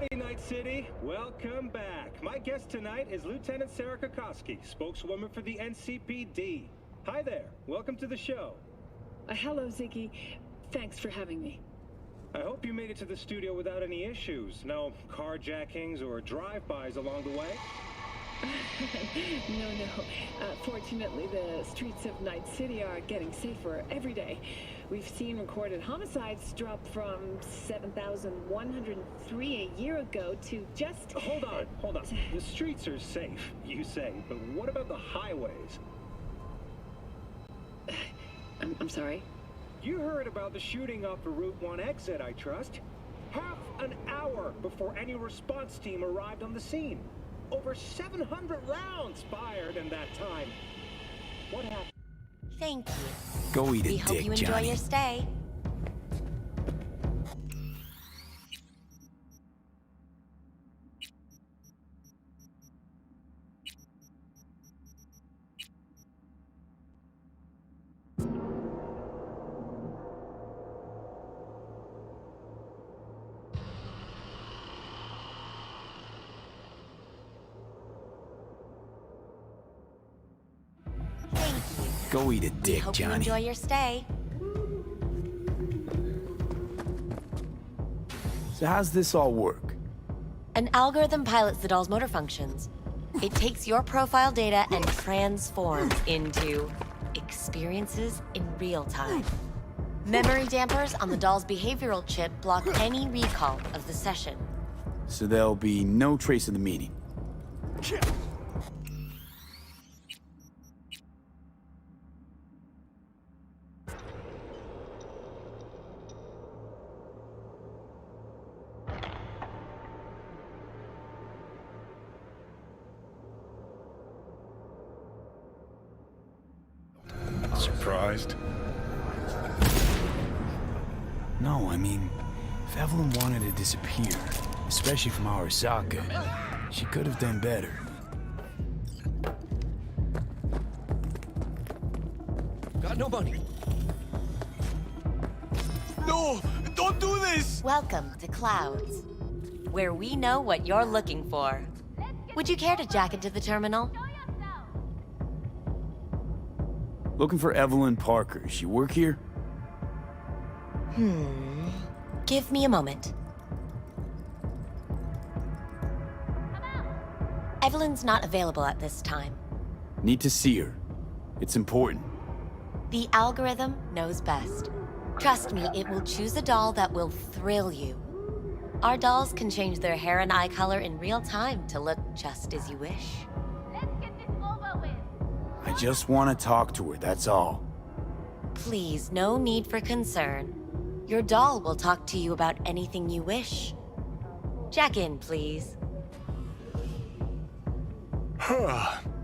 Howdy, Night City. Welcome back. My guest tonight is Lieutenant Sarah Kokoski, spokeswoman for the NCPD. Hi there. Welcome to the show. Hello, Ziggy. Thanks for having me. I hope you made it to the studio without any issues. No carjackings or drive-bys along the way? No. Fortunately, the streets of Night City are getting safer every day. We've seen recorded homicides drop from 7,103 a year ago to just... Hold on. The streets are safe, you say, but what about the highways? I'm sorry? You heard about the shooting off the Route 1 exit, I trust. Half an hour before any response team arrived on the scene. Over 700 rounds fired in that time. What happened? Thank you. Go eat a we dick, hope you enjoy Johnny. your stay. Go eat a dick, Hope Johnny. you enjoy your stay. So how's this all work? An algorithm pilots the doll's motor functions. It takes your profile data and transforms into experiences in real time. Memory dampers on the doll's behavioral chip block any recall of the session. So there'll be no trace of the meeting. Surprised? No, I mean, if Evelyn wanted to disappear, especially from Arasaka, she could have done better. Got no money. No! Don't do this! Welcome to Clouds, where we know what you're looking for. Would you care to jack into the terminal? Looking for Evelyn Parker. She work here? Give me a moment. Evelyn's not available at this time. Need to see her. It's important. The algorithm knows best. Trust me, it will choose a doll that will thrill you. Our dolls can change their hair and eye color in real time to look just as you wish. Let's get this over with. I just want to talk to her, that's all. Please, no need for concern. Your doll will talk to you about anything you wish. Jack in, please.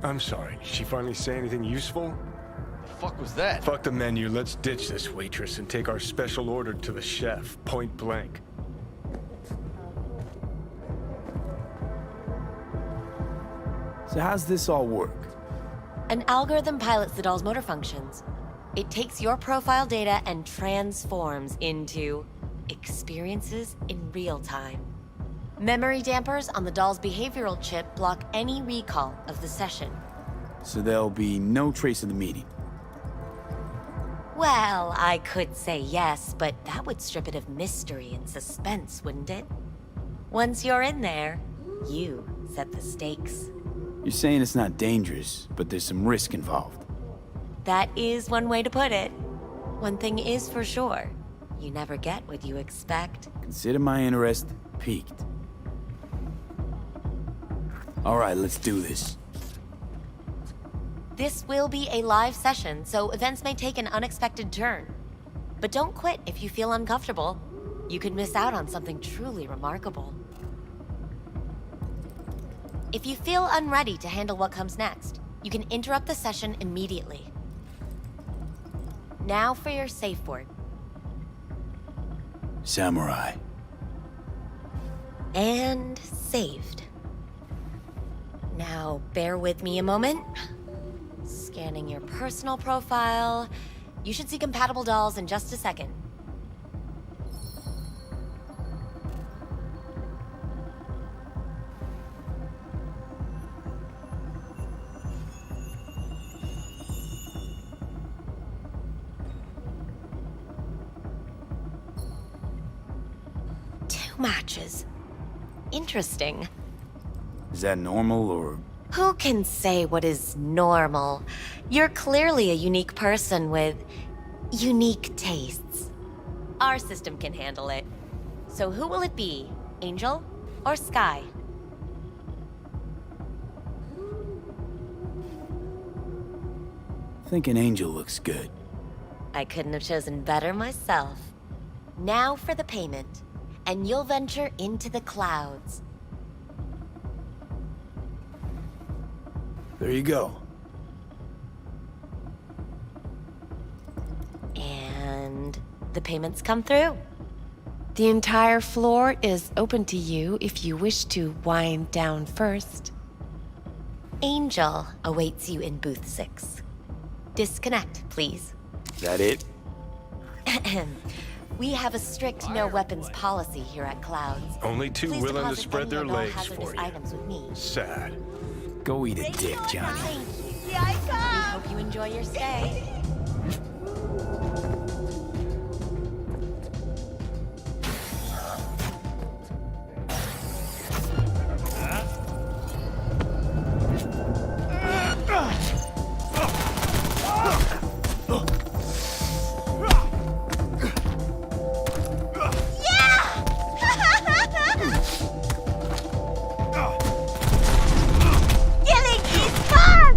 I'm sorry. Did she finally say anything useful? The fuck was that? Fuck the menu. Let's ditch this waitress and take our special order to the chef, point blank. So how's this all work? An algorithm pilots the doll's motor functions. It takes your profile data and transforms into experiences in real time. Memory dampers on the doll's behavioral chip block any recall of the session. So there'll be no trace of the meeting. Well, I could say yes, but that would strip it of mystery and suspense, wouldn't it? Once you're in there, you set the stakes. You're saying it's not dangerous, but there's some risk involved. That is one way to put it. One thing is for sure, you never get what you expect. Consider my interest piqued. All right, let's do this. This will be a live session, so events may take an unexpected turn. But don't quit if you feel uncomfortable. You could miss out on something truly remarkable. If you feel unready to handle what comes next, you can interrupt the session immediately. Now for your safe word. Samurai. And saved. Now, bear with me a moment. Scanning your personal profile. You should see compatible dolls in just a second. matches. Interesting. Is that normal, or...? Who can say what is normal? You're clearly a unique person with unique tastes. Our system can handle it. So who will it be? Angel or Sky? I think an angel looks good. I couldn't have chosen better myself. Now for the payment, and you'll venture into the clouds. There you go. And the payments come through. The entire floor is open to you if you wish to wind down first. Angel awaits you in booth 6. Disconnect, please. That it? We have a strict no weapons policy here at Clouds. Only two Please willing to deposit spread any their and all legs hazardous for you. items with me. Sad. Go eat a dick, Johnny. Here I come. Hope you enjoy your stay. Killing is fun!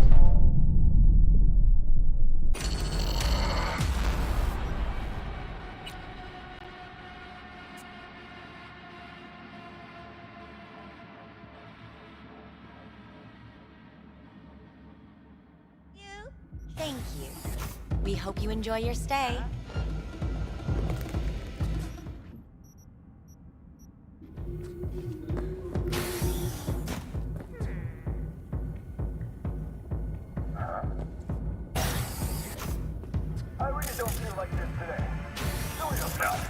Thank you. We hope you enjoy your stay. I really don't feel like this today. Do yourself.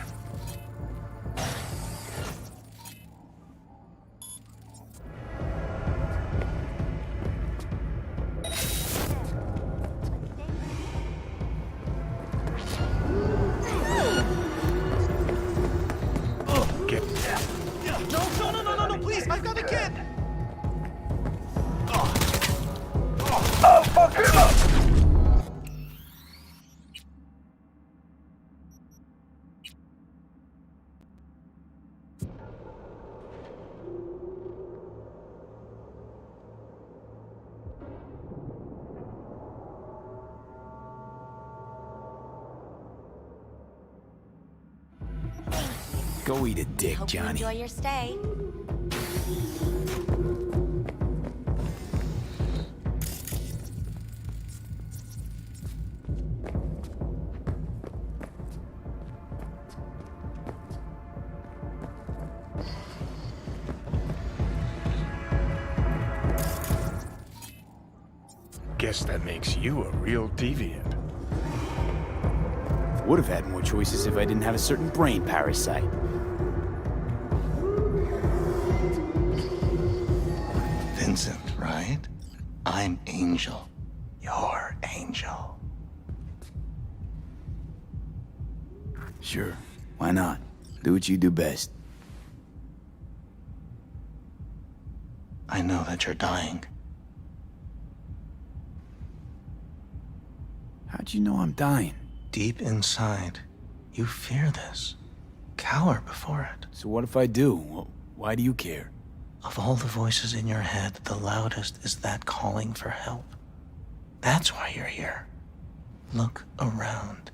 Get No, please, I've got a kid! I'll fuck him up! Go eat a dick, Hope you Johnny. enjoy your stay. Guess that makes you a real deviant. Would have had more choices if I didn't have a certain brain parasite. Vincent, right? I'm Angel. You're Angel. Sure, why not? Do what you do best. I know that you're dying. How'd you know I'm dying? Deep inside, you fear this. Cower before it. So what if I do? Why do you care? Of all the voices in your head, the loudest is that calling for help. That's why you're here. Look around.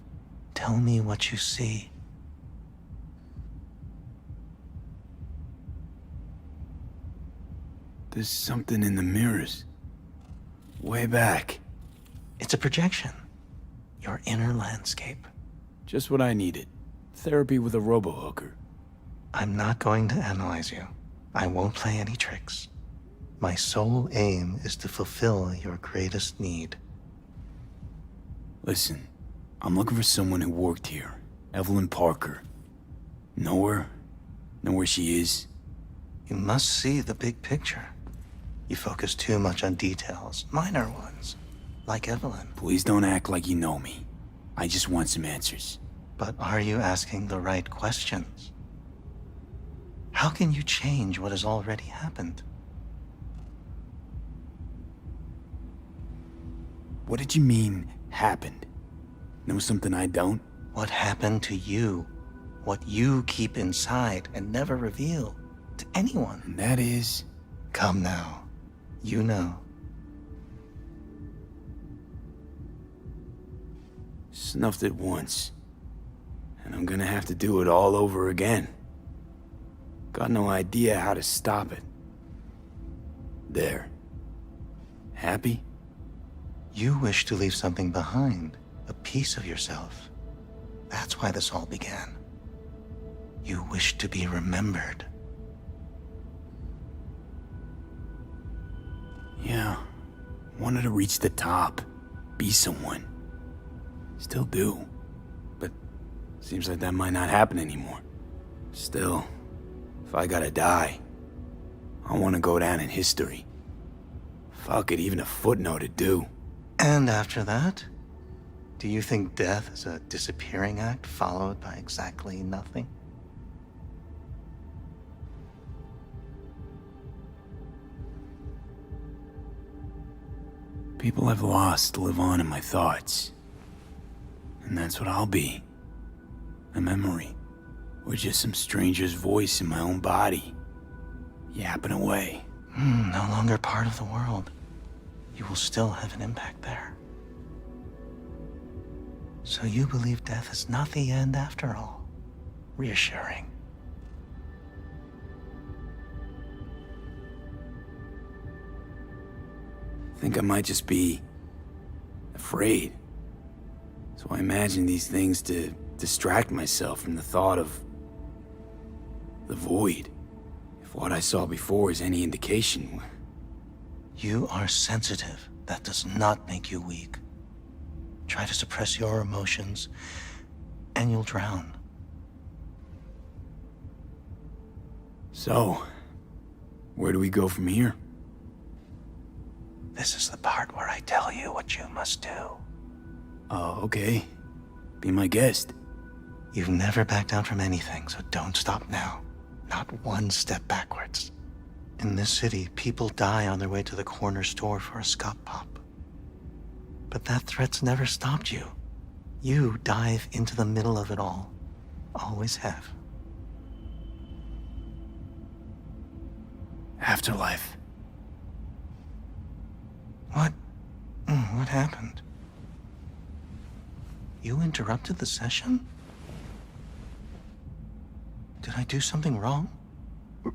Tell me what you see. There's something in the mirrors. Way back. It's a projection. Your inner landscape. Just what I needed. Therapy with a robo-hooker. I'm not going to analyze you. I won't play any tricks. My sole aim is to fulfill your greatest need. Listen, I'm looking for someone who worked here. Evelyn Parker. Know her? Know where she is? You must see the big picture. You focus too much on details, minor ones, like Evelyn. Please don't act like you know me. I just want some answers. But are you asking the right questions? How can you change what has already happened? What did you mean, happened? Know something I don't? What happened to you? What you keep inside and never reveal to anyone? And that is... Come now. You know. Snuffed it once. And I'm gonna have to do it all over again. Got no idea how to stop it. There. Happy? You wish to leave something behind, a piece of yourself. That's why this all began. You wish to be remembered. Yeah. Wanted to reach the top. Be someone. Still do. But seems like that might not happen anymore. Still, if I gotta die, I want to go down in history. Fuck it, even a footnote would do. And after that? Do you think death is a disappearing act followed by exactly nothing? People I've lost live on in my thoughts. And that's what I'll be. A memory. Or just some stranger's voice in my own body. Yapping away. No longer part of the world. You will still have an impact there. So you believe death is not the end after all. Reassuring. I think I might just be afraid. So I imagine these things to distract myself from the thought of the void. If what I saw before is any indication. You are sensitive. That does not make you weak. Try to suppress your emotions, and you'll drown. So, where do we go from here? This is the part where I tell you what you must do. Oh, okay. Be my guest. You've never backed down from anything, so don't stop now. Not one step backwards. In this city, people die on their way to the corner store for a scop pop. But that threat's never stopped you. You dive into the middle of it all. Always have. Afterlife. What? What happened? You interrupted the session? Did I do something wrong?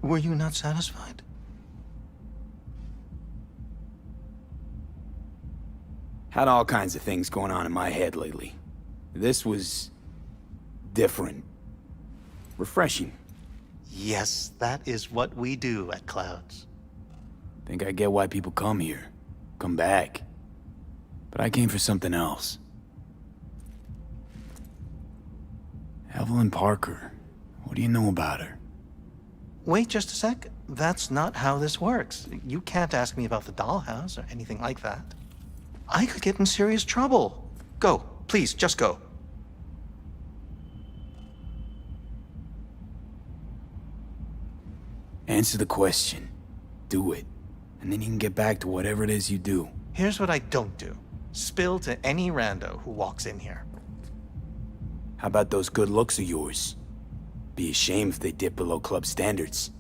Were you not satisfied? Had all kinds of things going on in my head lately. This was different. Refreshing. Yes, that is what we do at Clouds. Think I get why people come here. Come back. But I came for something else. Evelyn Parker. What do you know about her? Wait just a sec. That's not how this works. You can't ask me about the dollhouse or anything like that. I could get in serious trouble. Go, please, just go. Answer the question. Do it. And then you can get back to whatever it is you do. Here's what I don't do. Spill to any rando who walks in here. How about those good looks of yours? Be ashamed if they dip below club standards.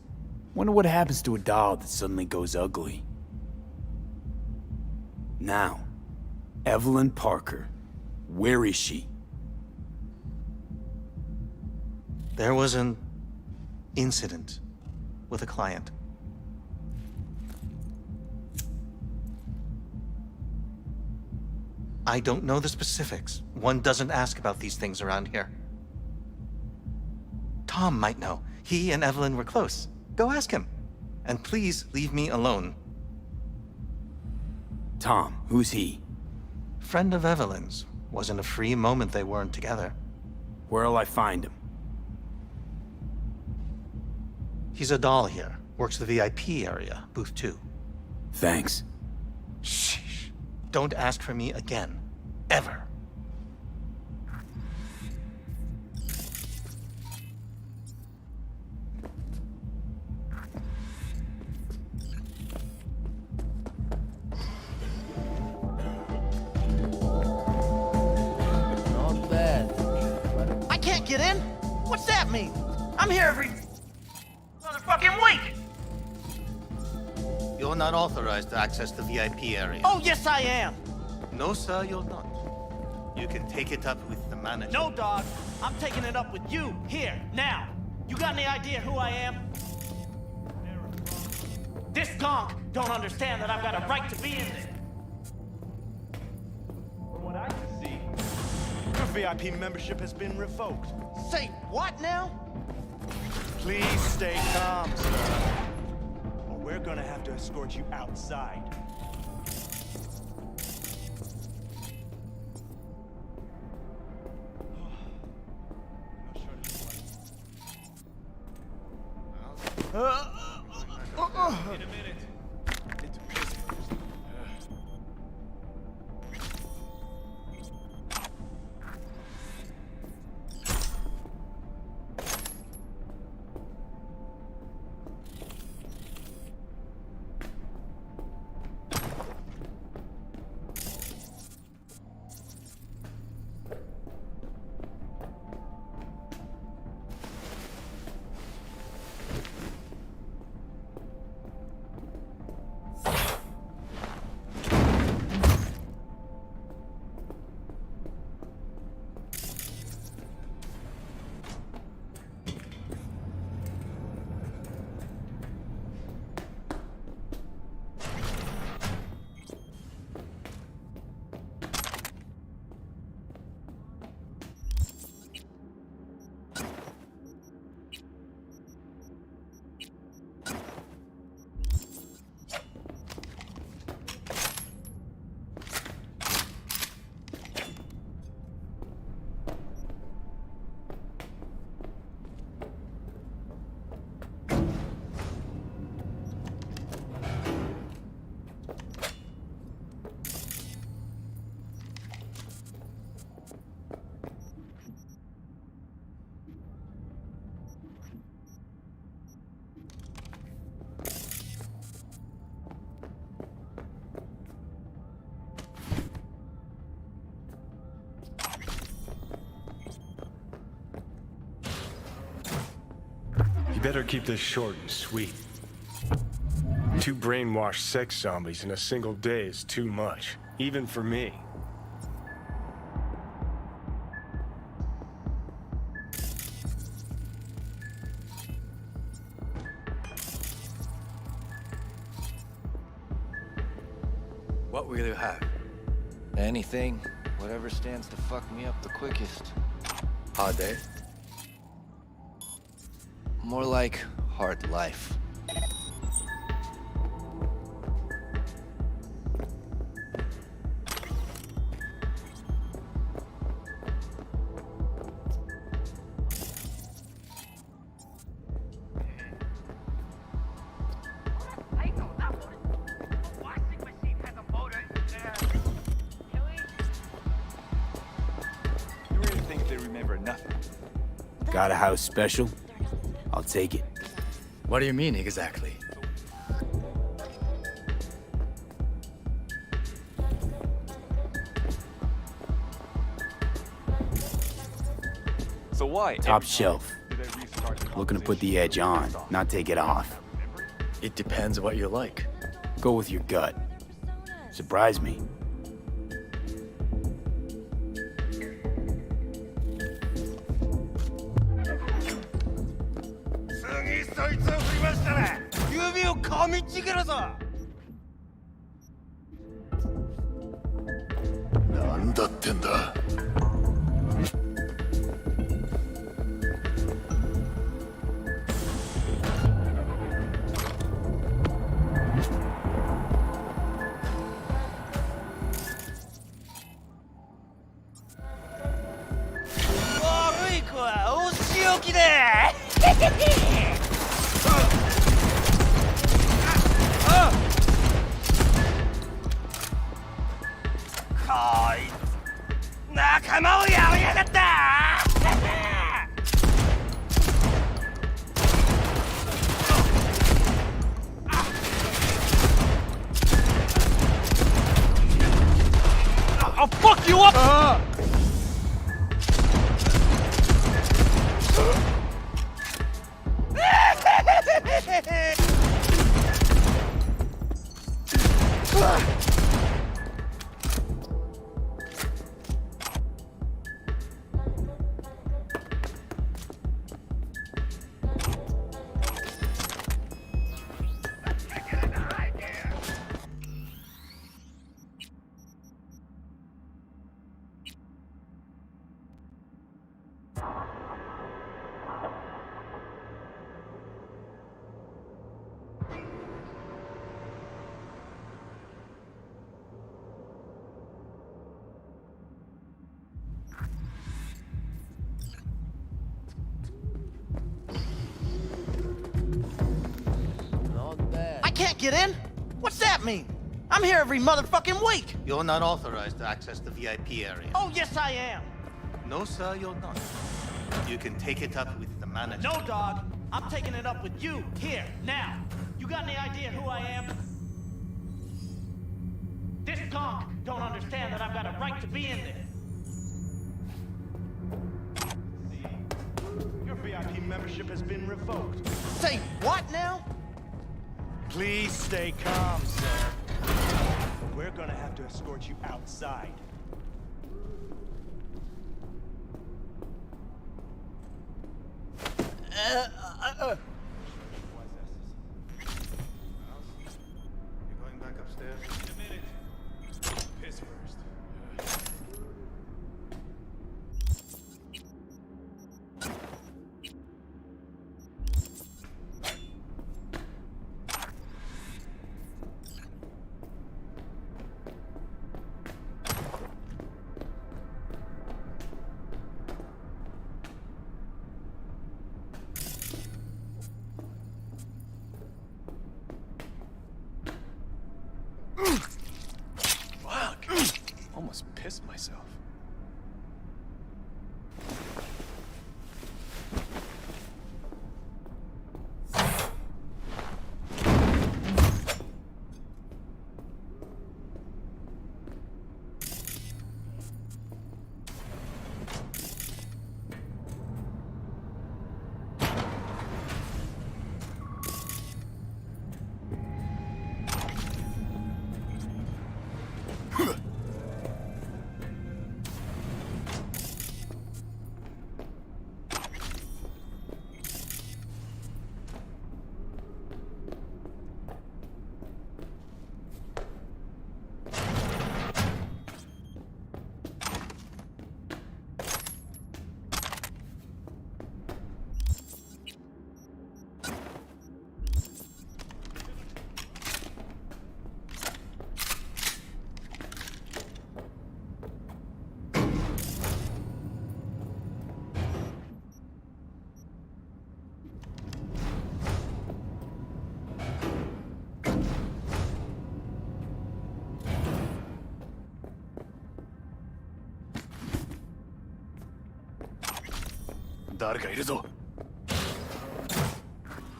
Wonder what happens to a doll that suddenly goes ugly. Now, Evelyn Parker. Where is she? There was an incident with a client. I don't know the specifics. One doesn't ask about these things around here. Tom might know. He and Evelyn were close. Go ask him. And please leave me alone. Tom, who's he? Friend of Evelyn's. Wasn't a free moment they weren't together. Where'll I find him? He's a doll here. Works the VIP area, booth 2. Thanks. Shh. Don't ask for me again. Ever. get in? What's that mean? I'm here every motherfucking week! You're not authorized to access the VIP area. Oh, yes, I am! No, sir, you're not. You can take it up with the manager. No, dog. I'm taking it up with you, here, now. You got any idea who I am? This gonk don't understand that I've got a right to be in there. From what I can see, your VIP membership has been revoked. Say what now? Please stay calm, sir. Or we're gonna have to escort you outside. In a minute. It's busy. Better keep this short and sweet. 2 brainwashed sex zombies in a single day is too much, even for me. What will you have? Anything. Whatever stands to fuck me up the quickest. Hard day? More like hard life. You really think they remember nothing? Got a house special? I'll take it. What do you mean exactly? So why? Top shelf. Looking to put the edge on, not take it off. It depends what you like. Go with your gut. Surprise me. I'll fuck you up! get in? What's that mean? I'm here every motherfucking week. You're not authorized to access the VIP area. Oh, yes, I am. No, sir, you're not. You can take it up with the manager. No, dog. I'm taking it up with you, here, now. You got any idea who I am? This conk don't understand that I've got a right to be in there. Your VIP membership has been revoked. Say what now? Please stay calm, sir. We're gonna have to escort you outside. You're going back upstairs? In a minute. Piss first. Fuck. Almost pissed myself.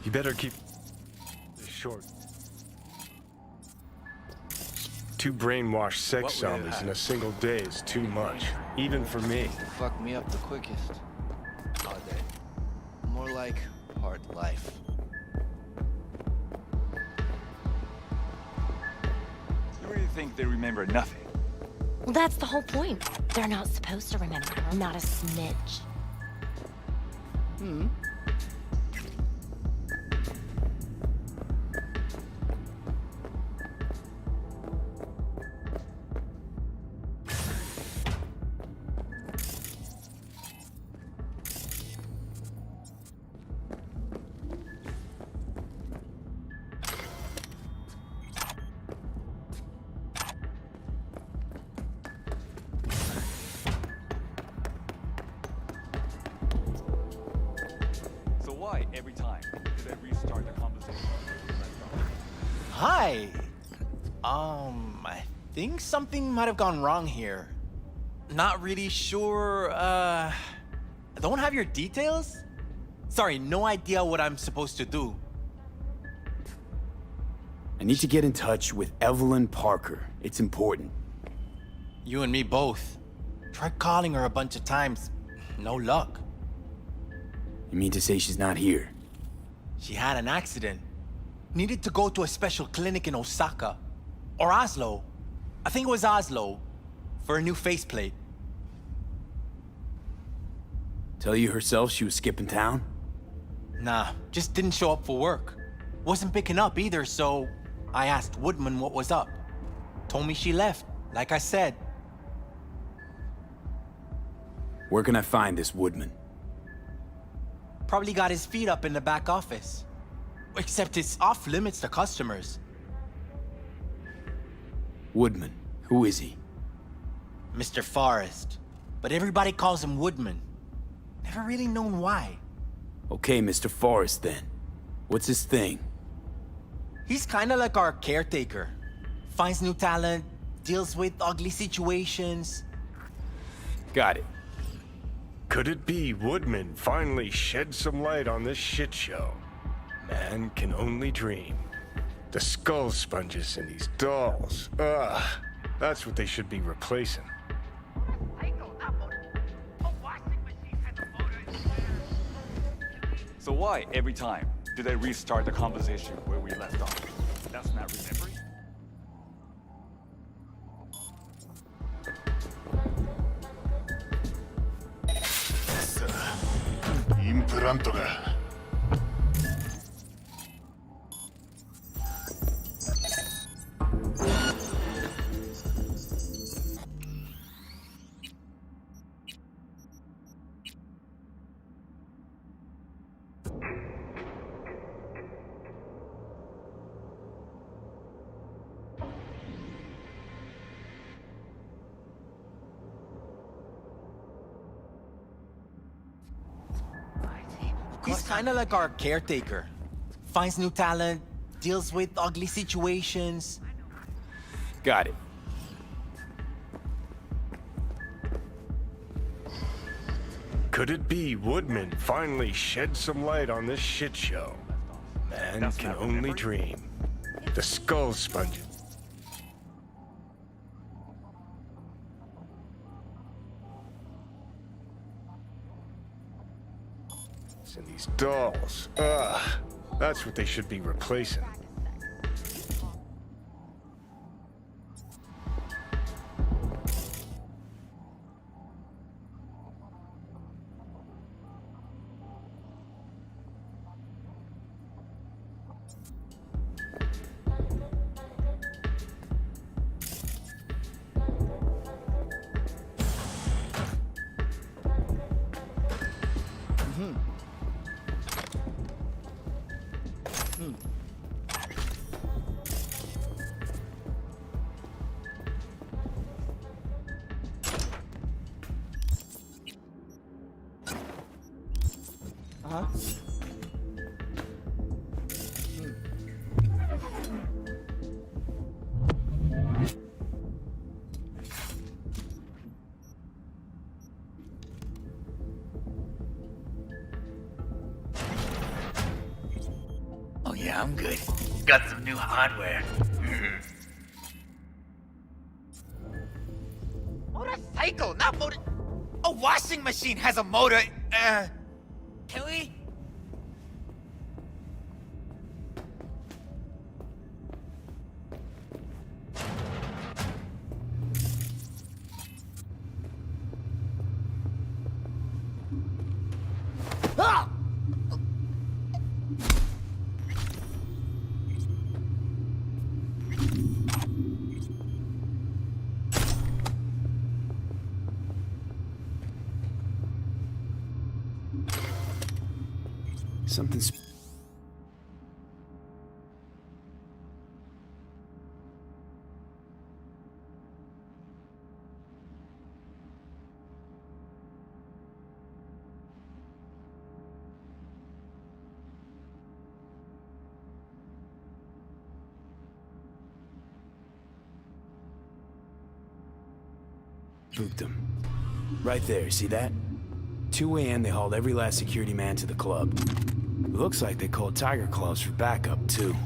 You better keep this short. Two brainwashed sex zombies in a single day is too much, even for me. Fuck me up the quickest. Hard day. More like hard life. You really think they remember nothing? Well, that's the whole point. They're not supposed to remember. I'm not a snitch. So why every time did I restart the conversation? Hi. I think something might have gone wrong here. Not really sure, don't have your details? Sorry, no idea what I'm supposed to do. I need to get in touch with Evelyn Parker. It's important. You and me both. Tried calling her a bunch of times. No luck. You mean to say she's not here? She had an accident. Needed to go to a special clinic in Osaka. Or Oslo. I think it was Oslo. For a new faceplate. Tell you herself she was skipping town? Nah, just didn't show up for work. Wasn't picking up either, so I asked Woodman what was up. Told me she left, like I said. Where can I find this Woodman? Probably got his feet up in the back office. Except it's off limits to customers. Woodman, who is he? Mr. Forrest. But everybody calls him Woodman. Never really known why. Okay, Mr. Forrest then. What's his thing? He's kinda like our caretaker. Finds new talent, deals with ugly situations. Got it. Could it be Woodman finally shed some light on this shit show? Man can only dream. The skull sponges in these dolls. Ugh. That's what they should be replacing. So why, every time, do they restart the conversation where we left off? That's not remembering? He's kinda like our caretaker. Finds new talent, deals with ugly situations. Got it. Could it be Woodman finally shed some light on this shit show? Man That's can not only remembering? dream. The skull sponges. In these dolls. Ugh. That's what they should be replacing. Oh yeah, I'm good. Got some new hardware. Motorcycle, not motor. A washing machine has a motor. Can we? Ah! Something's... Spooked them. Right there, see that? 2 a.m. they hauled every last security man to the club. It looks like they called Tiger Claws for backup, too.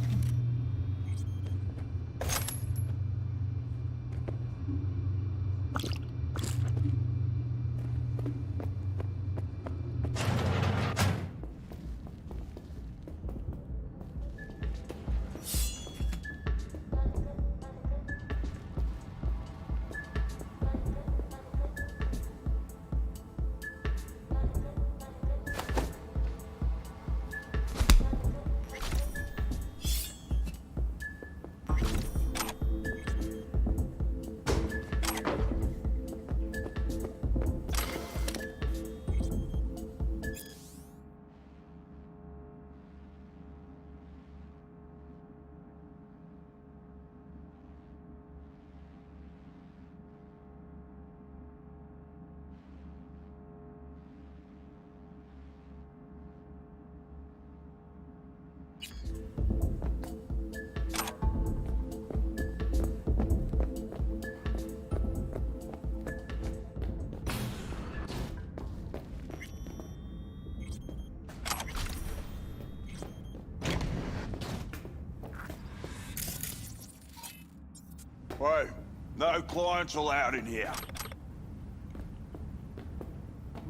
Hey, no clients allowed in here.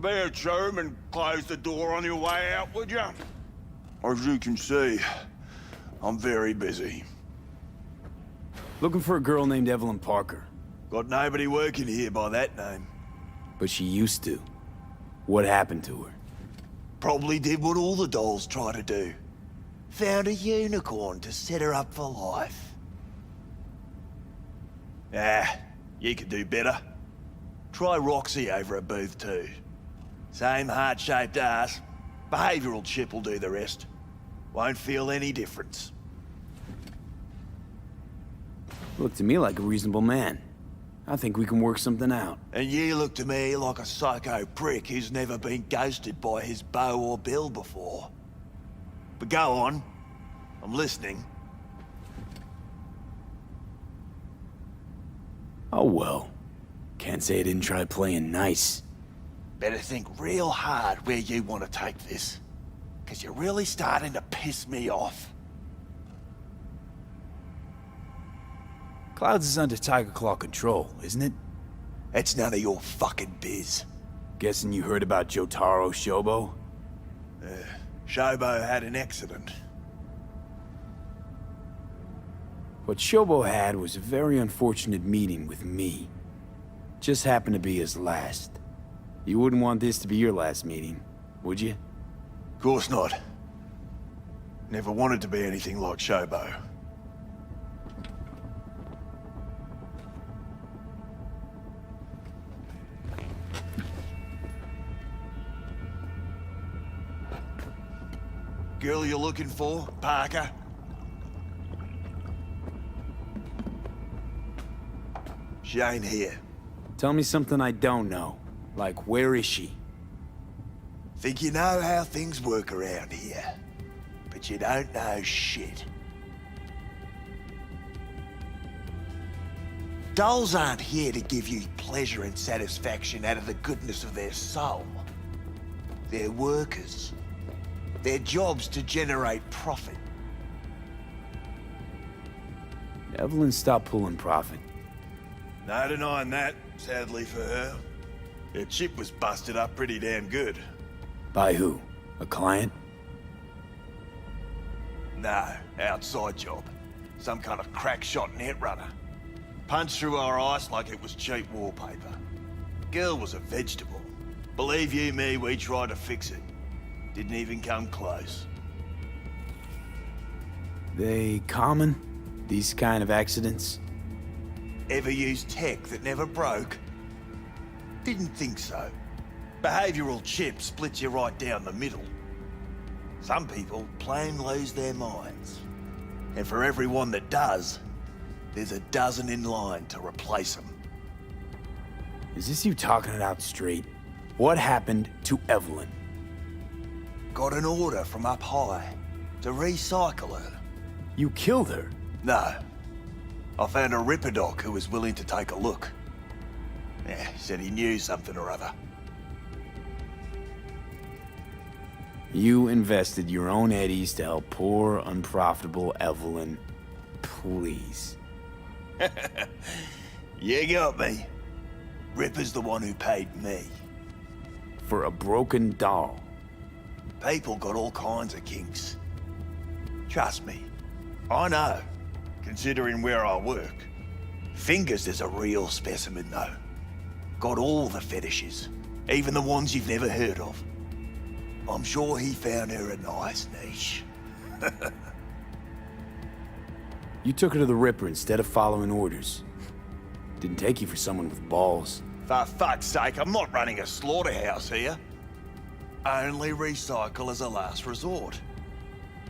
Be a chum and close the door on your way out, would you? As you can see, I'm very busy. Looking for a girl named Evelyn Parker. Got nobody working here by that name. But she used to. What happened to her? Probably did what all the dolls try to do. Found a unicorn to set her up for life. You could do better. Try Roxy over at Booth 2. Same heart-shaped ass. Behavioral chip will do the rest. Won't feel any difference. Look to me like a reasonable man. I think we can work something out. And you look to me like a psycho prick who's never been ghosted by his beau or bill before. But go on. I'm listening. Oh well. Can't say I didn't try playing nice. Better think real hard where you want to take this. 'Cause you're really starting to piss me off. Clouds is under Tiger Claw control, isn't it? It's none of your fucking biz. Guessing you heard about Jotaro Shobo? Shobo had an accident. What Shobo had was a very unfortunate meeting with me. Just happened to be his last. You wouldn't want this to be your last meeting, would you? Of course not. Never wanted to be anything like Shobo. Girl you're looking for, Parker? She ain't here. Tell me something I don't know. Like, where is she? Think you know how things work around here. But you don't know shit. Dolls aren't here to give you pleasure and satisfaction out of the goodness of their soul. They're workers. Their job's to generate profit. Evelyn stopped pulling profit. No denying that, sadly for her. Her chip was busted up pretty damn good. By who? A client? No, outside job. Some kind of crack shot net runner. Punched through our ice like it was cheap wallpaper. Girl was a vegetable. Believe you me, we tried to fix it. Didn't even come close. They common? These kind of accidents? Ever used tech that never broke? Didn't think so. Behavioral chip splits you right down the middle. Some people plain lose their minds. And for everyone that does, there's a dozen in line to replace them. Is this you talking it out straight? What happened to Evelyn? Got an order from up high to recycle her. You killed her? No. I found a Ripper doc who was willing to take a look. Yeah, he said he knew something or other. You invested your own eddies to help poor, unprofitable Evelyn. Please. You got me. Ripper's the one who paid me. For a broken doll. People got all kinds of kinks. Trust me, I know, considering where I work. Fingers is a real specimen, though. Got all the fetishes, even the ones you've never heard of. I'm sure he found her a nice niche. You took her to the Ripper instead of following orders. Didn't take you for someone with balls. For fuck's sake, I'm not running a slaughterhouse here. Only recycle as a last resort.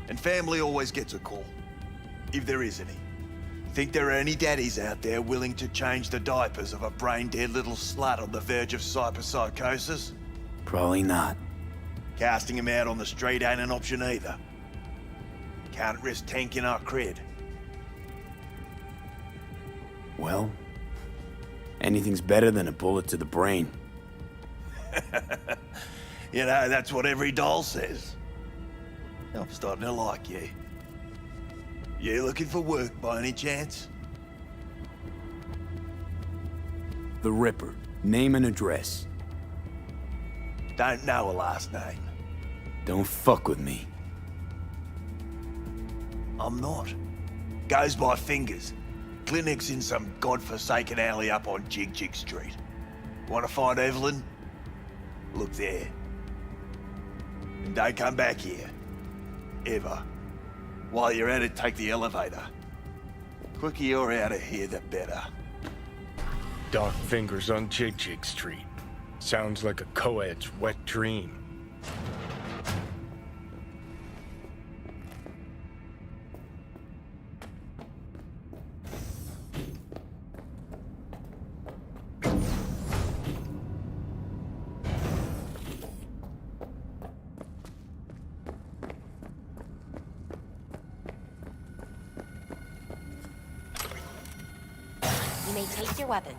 And family always gets a call, if there is any. Think there are any daddies out there willing to change the diapers of a brain-dead little slut on the verge of cyberpsychosis? Probably not. Casting him out on the street ain't an option either. Can't risk tanking our cred. Well, anything's better than a bullet to the brain. You know, that's what every doll says. I'm starting to like you. You looking for work by any chance? The Ripper. Name and address. Don't know a last name. Don't fuck with me. I'm not. Goes by Fingers. Clinic's in some godforsaken alley up on Jig Jig Street. Want to find Evelyn? Look there. And don't come back here. Ever. While you're at it, take the elevator. Quicker you're out of here, the better. Dark Fingers on Jig Jig Street. Sounds like a co-ed's wet dream. You may take your weapons.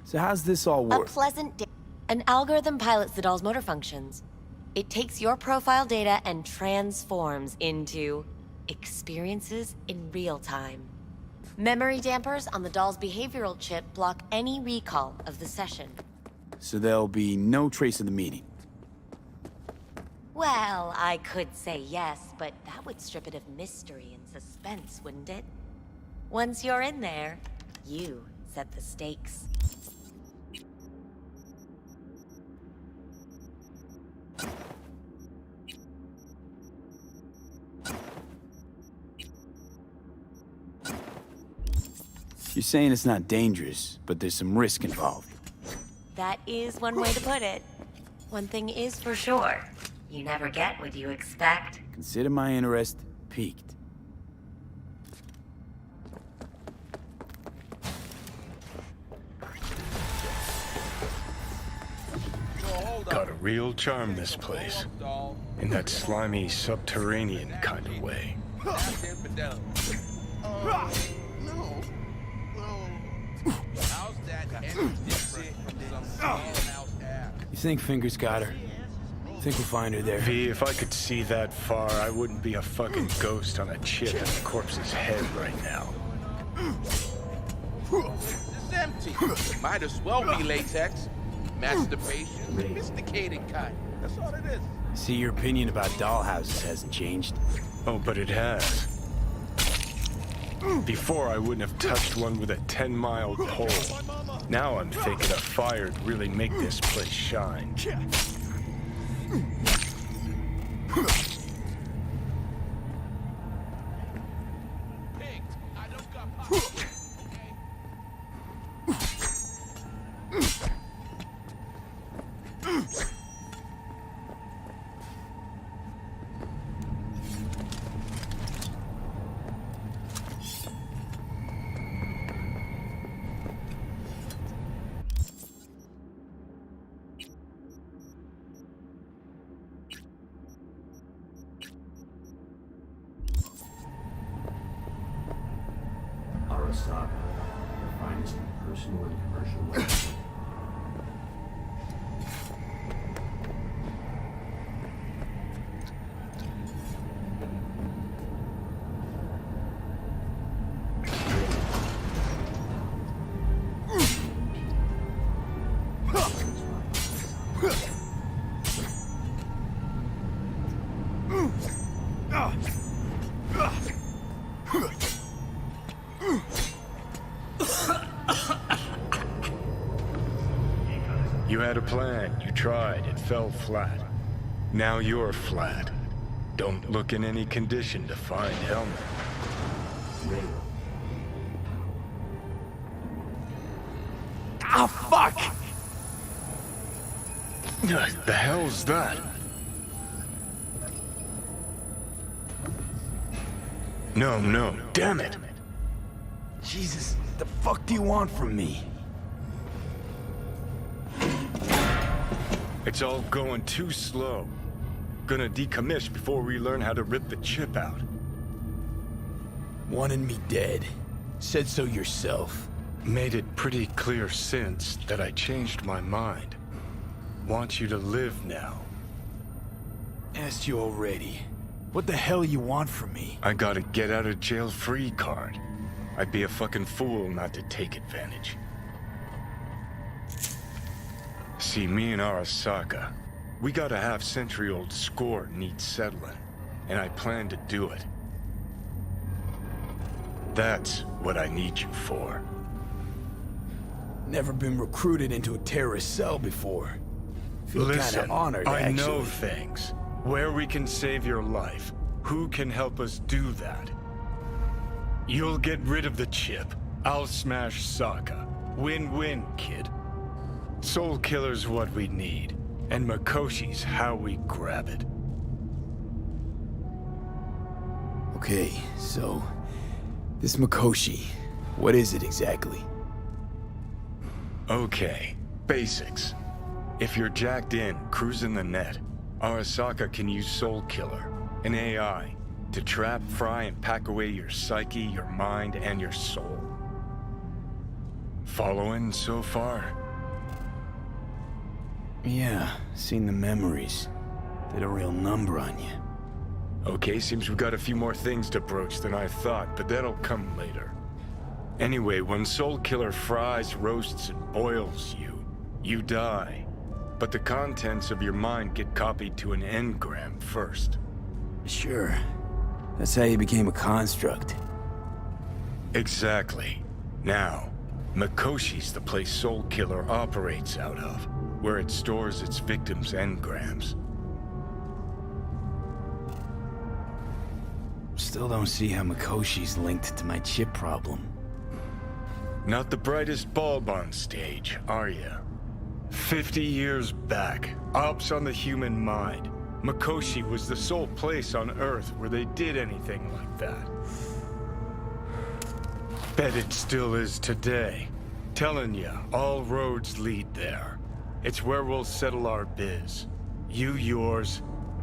So how's this all A work? pleasant day. An algorithm pilots the doll's motor functions. It takes your profile data and transforms into experiences in real time. Memory dampers on the doll's behavioral chip block any recall of the session. So there'll be no trace of the meeting. Well, I could say yes, but that would strip it of mystery and suspense, wouldn't it? Once you're in there, you set the stakes. You're saying it's not dangerous, but there's some risk involved. That is one way to put it. One thing is for sure. You never get what you expect. Consider my interest piqued. Got a real charm, this place. In that slimy, subterranean kind of way. You think Fingers got her? Think we'll find her there? V, if I could see that far, I wouldn't be a fucking ghost on a chip in a corpse's head right now. It's empty. Might as well be latex. Masturbation, sophisticated kind. That's all it is. See, your opinion about dollhouses hasn't changed. Oh, but it has. Before, I wouldn't have touched one with a 10-mile pole. Now I'm thinking a fire'd really make this place shine. Arasaka, the finest personal and commercial weapons. You had a plan, you tried, it fell flat. Now you're flat. Don't look in any condition to find Helmet. Ah, fuck! The hell's that? No, damn it! Jesus, the fuck do you want from me? It's all going too slow. Gonna decommiss before we learn how to rip the chip out. Wanted me dead. Said so yourself. Made it pretty clear since that I changed my mind. Want you to live now. Asked you already. What the hell you want from me? I got a get out of jail free card. I'd be a fucking fool not to take advantage. See, me and Arasaka, we got a half-century-old score needs settling, and I plan to do it. That's what I need you for. Never been recruited into a terrorist cell before. Feel Listen, kinda honored, I actually. know things. Where we can save your life. Who can help us do that? You'll get rid of the chip. I'll smash Sokka. Win-win, kid. Soul Killer's what we need, and Makoshi's how we grab it. Okay, so... this Makoshi, what is it exactly? Okay, basics. If you're jacked in, cruising the net, Arasaka can use Soul Killer, an AI, to trap, fry, and pack away your psyche, your mind, and your soul. Following so far? Yeah, seen the memories. Did a real number on you. Okay, seems we've got a few more things to broach than I thought, but that'll come later. Anyway, when Soul Killer fries, roasts, and boils you, you die. But the contents of your mind get copied to an engram first. Sure. That's how you became a construct. Exactly. Now, Makoshi's the place Soul Killer operates out of, where it stores its victims' engrams. Still don't see how Makoshi's linked to my chip problem. Not the brightest bulb on stage, are you? 50 years back, ops on the human mind. Makoshi was the sole place on Earth where they did anything like that. Bet it still is today. Telling ya, all roads lead there. It's where we'll settle our biz. You yours,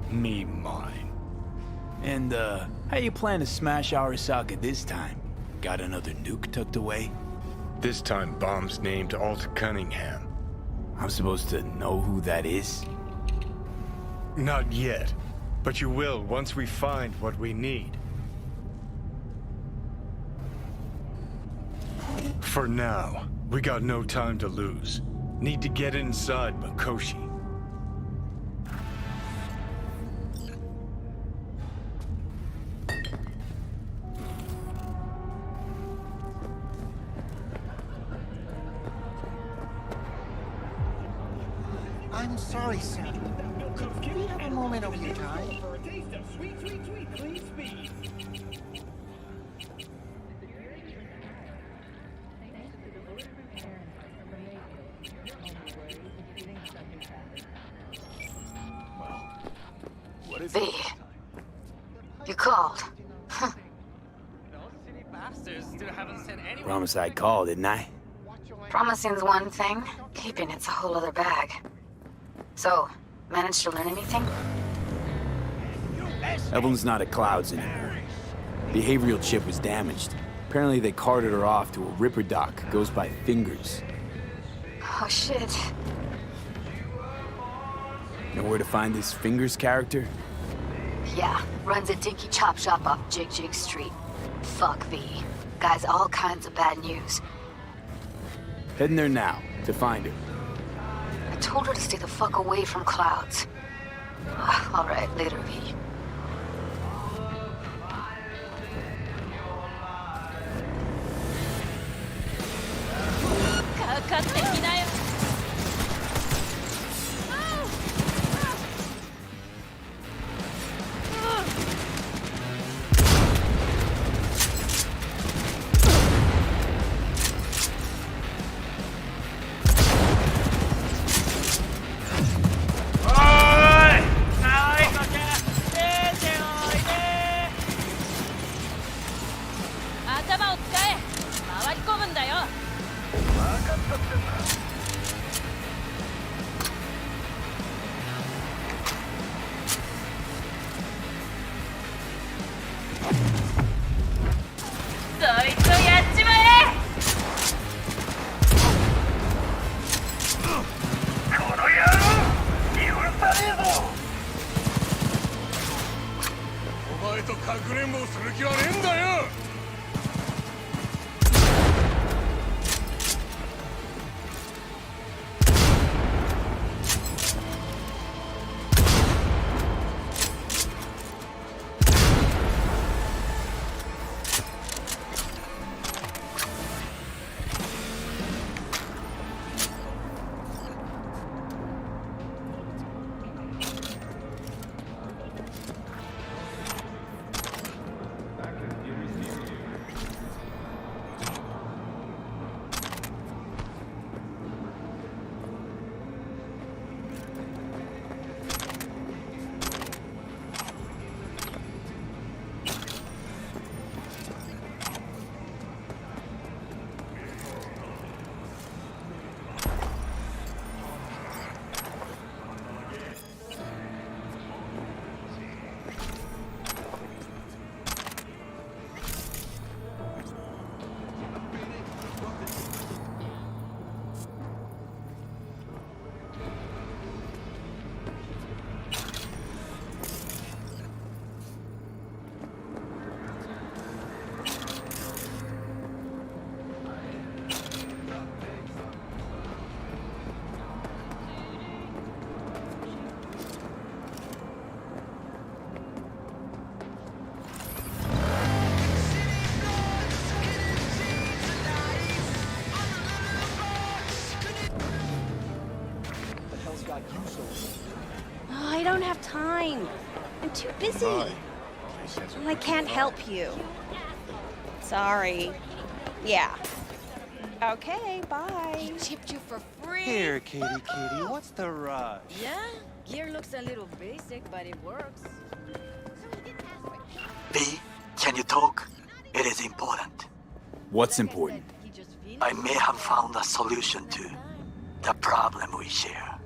me mine. And, how you plan to smash Arasaka this time? Got another nuke tucked away? This time, bomb's named Alt Cunningham. I'm supposed to know who that is? Not yet, but you will once we find what we need. For now, we got no time to lose. Need to get inside Makoshi. I'm sorry, sir. Do we have a moment of your time? For a taste of sweet, sweet, sweet clean speed. V, you called. Promise I called, didn't I? Promising's one thing, keeping it's a whole other bag. So, managed to learn anything? Evelyn's not at Clouds anymore. Behavioral chip was damaged. Apparently they carted her off to a Ripper dock. Goes by Fingers. Oh shit. Know where to find this Fingers character? Yeah, runs a dinky chop shop off Jig Jig Street. Fuck V. Guy's all kinds of bad news. Heading there now, to find her. I told her to stay the fuck away from Clouds. Alright, later, V. time. I'm too busy. Well, I can't help you. Sorry. Yeah. Okay, bye. He chipped you for free. Here, kitty, what's the rush? Yeah, gear looks a little basic, but it works. V, can you talk? It is important. What's important? I may have found a solution to the problem we share.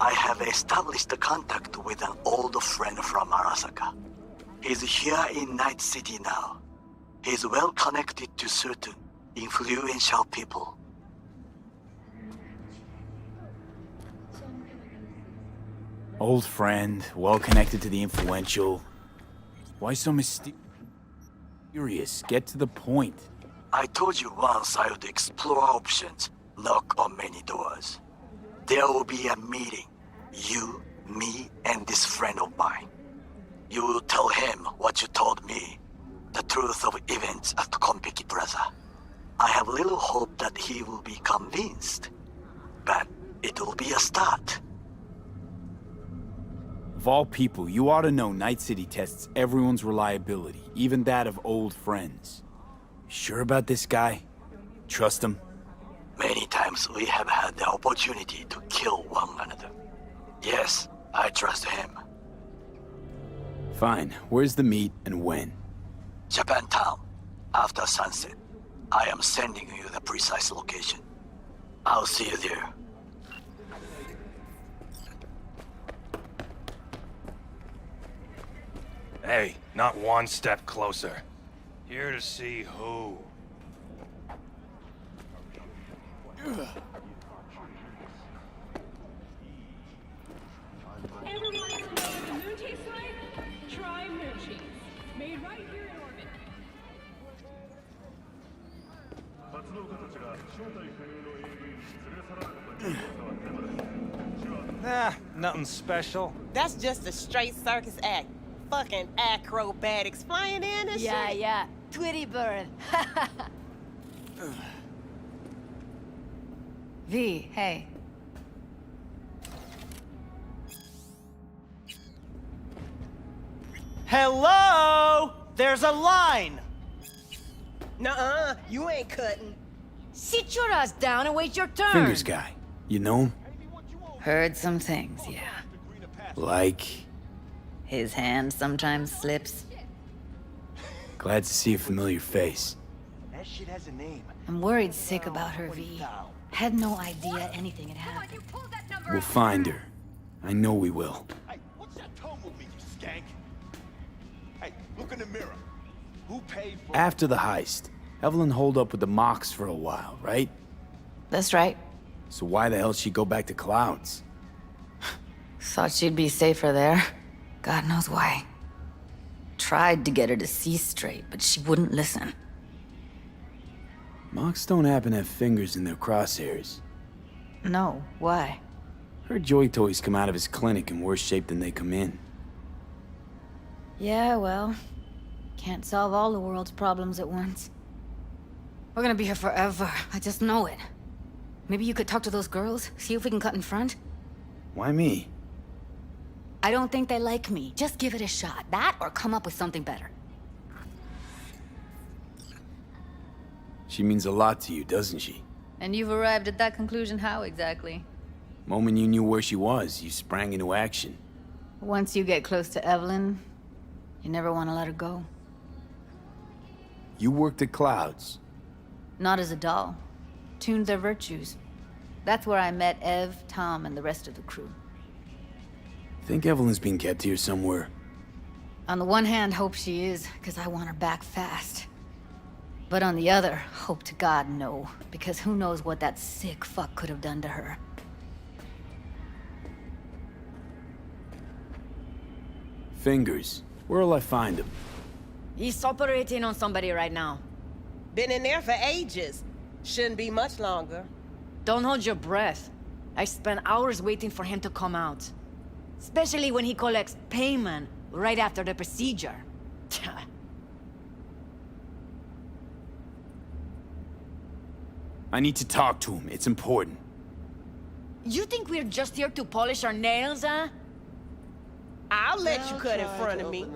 I have established a contact with an old friend from Arasaka. He's here in Night City now. He's well connected to certain influential people. Old friend, well connected to the influential. Why so mysterious? Get to the point. I told you once I would explore options, knock on many doors. There will be a meeting. You, me, and this friend of mine. You will tell him what you told me. The truth of events at Konpeki Plaza. I have little hope that he will be convinced. But it will be a start. Of all people, you ought to know Night City tests everyone's reliability, even that of old friends. Sure about this guy? Trust him? Many times we have had the opportunity to kill one another. Yes, I trust him. Fine. Where's the meet and when? Japantown. After sunset. I am sending you the precise location. I'll see you there. Hey, not one step closer. Here to see who? Everyone familiar with moon cheese tonight? Try moon cheese. Made right here in orbit. Nothing special. That's just a straight circus act. Fucking acrobatics flying in and shit. Yeah. Tweety bird. V, hey. Hello? There's a line. Nuh-uh, you ain't cutting. Sit your ass down and wait your turn. Fingers guy. You know him? Heard some things, yeah. Like? His hand sometimes slips. Glad to see a familiar face. That shit has a name. I'm worried sick about her, V. Had no idea anything had happened. We'll find her. I know we will. Hey, what's that tone with me, you skank? Hey, look in the mirror. Who paid for... After the heist, Evelyn holed up with the Mox for a while, right? That's right. So why the hell she go back to Clouds? Thought she'd be safer there. God knows why. Tried to get her to see straight, but she wouldn't listen. Mox don't happen to have fingers in their crosshairs. No, why? Her joy toys come out of his clinic in worse shape than they come in. Yeah, well, can't solve all the world's problems at once. We're gonna be here forever. I just know it. Maybe you could talk to those girls, see if we can cut in front? Why me? I don't think they like me. Just give it a shot. That or come up with something better. She means a lot to you, doesn't she? And you've arrived at that conclusion how exactly? Moment you knew where she was, you sprang into action. Once you get close to Evelyn, you never want to let her go. You worked at Clouds. Not as a doll. Tuned their virtues. That's where I met Ev, Tom, and the rest of the crew. Think Evelyn's being kept here somewhere. On the one hand, hope she is, because I want her back fast. But on the other, hope to God no, because who knows what that sick fuck could have done to her. Fingers. Where'll I find him? He's operating on somebody right now. Been in there for ages. Shouldn't be much longer. Don't hold your breath. I spent hours waiting for him to come out. Especially when he collects payment right after the procedure. I need to talk to him. It's important. You think we're just here to polish our nails, huh? I'll let you cut in front of me.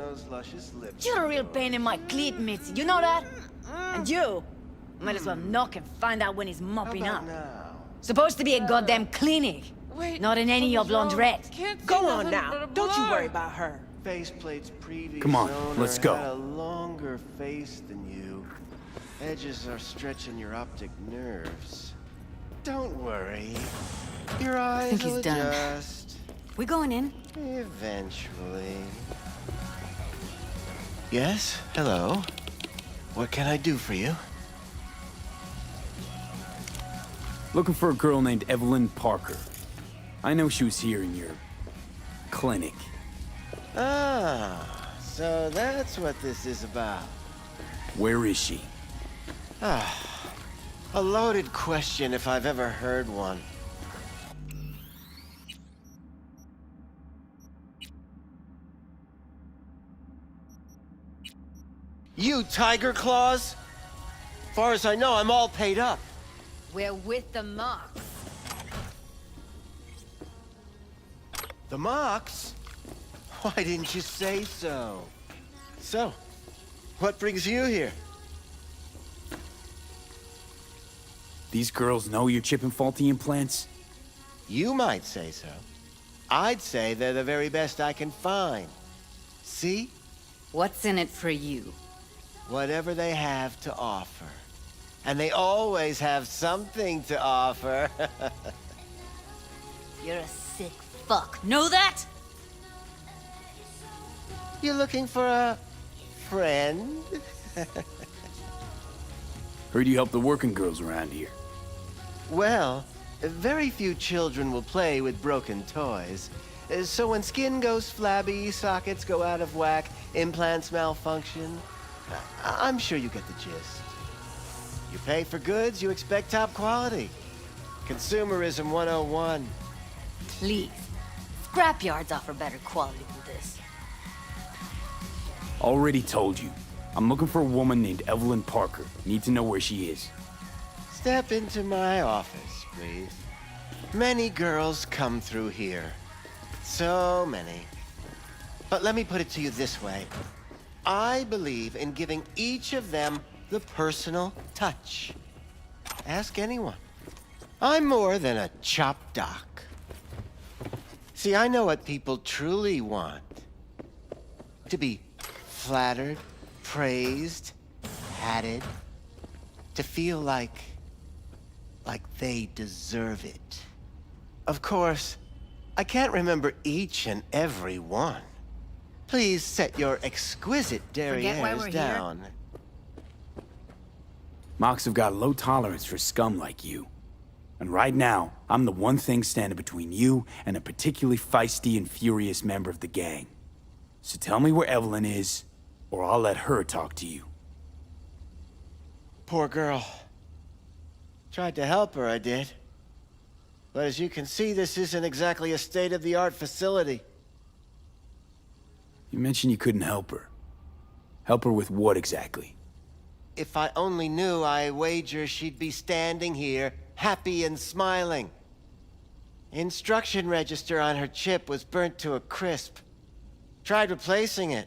You're a real pain in my cleat, Mitzi. You know that? And you might as well knock and find out when he's mopping up. Supposed to be a goddamn clinic, not in any oblong red. Go on now. Don't you worry about her. Faceplate's previous Come on, owner let's go. had a longer face than you. Edges are stretching your optic nerves. Don't worry. Your eyes think he's will done. adjust. We going in? Eventually. Yes? Hello? What can I do for you? Looking for a girl named Evelyn Parker. I know she was here in your clinic. Ah, so that's what this is about. Where is she? Ah, a loaded question if I've ever heard one. You Tiger Claws? Far as I know, I'm all paid up. We're with the Mox. The Mox? Why didn't you say so? So, what brings you here? These girls know you're chipping faulty implants? You might say so. I'd say they're the very best I can find. See? What's in it for you? Whatever they have to offer. And they always have something to offer. You're a sick fuck. Know that? You looking for a friend? Heard you help the working girls around here. Well, very few children will play with broken toys. So when skin goes flabby, sockets go out of whack, implants malfunction, I'm sure you get the gist. You pay for goods, you expect top quality. Consumerism 101. Please. Scrapyards offer better quality than this. Already told you. I'm looking for a woman named Evelyn Parker. Need to know where she is. Step into my office, please. Many girls come through here. So many. But let me put it to you this way. I believe in giving each of them the personal touch. Ask anyone. I'm more than a chop doc. See, I know what people truly want. To be flattered, praised, patted. To feel like they deserve it. Of course, I can't remember each and every one. Please set your exquisite derrieres down. Mox have got a low tolerance for scum like you. And right now, I'm the one thing standing between you and a particularly feisty and furious member of the gang. So tell me where Evelyn is, or I'll let her talk to you. Poor girl. Tried to help her, I did. But as you can see, this isn't exactly a state-of-the-art facility. You mentioned you couldn't help her. Help her with what exactly? If I only knew, I wager she'd be standing here, happy and smiling. Instruction register on her chip was burnt to a crisp. Tried replacing it.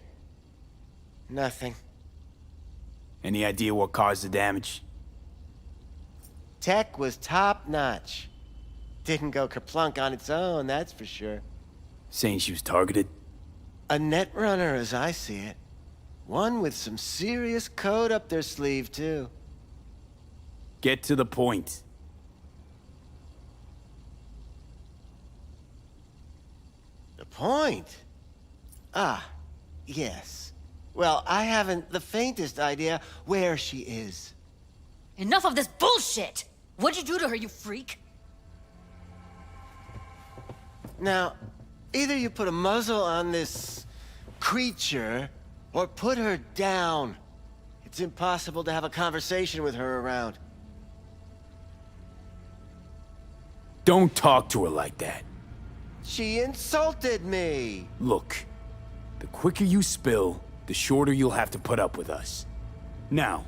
Nothing. Any idea what caused the damage? Tech was top-notch. Didn't go kerplunk on its own, that's for sure. Saying she was targeted? A net runner, as I see it. One with some serious code up their sleeve, too. Get to the point. The point? Ah, yes. Well, I haven't the faintest idea where she is. Enough of this bullshit! What'd you do to her, you freak? Now, either you put a muzzle on this creature, or put her down. It's impossible to have a conversation with her around. Don't talk to her like that. She insulted me! Look, the quicker you spill, the shorter you'll have to put up with us. Now,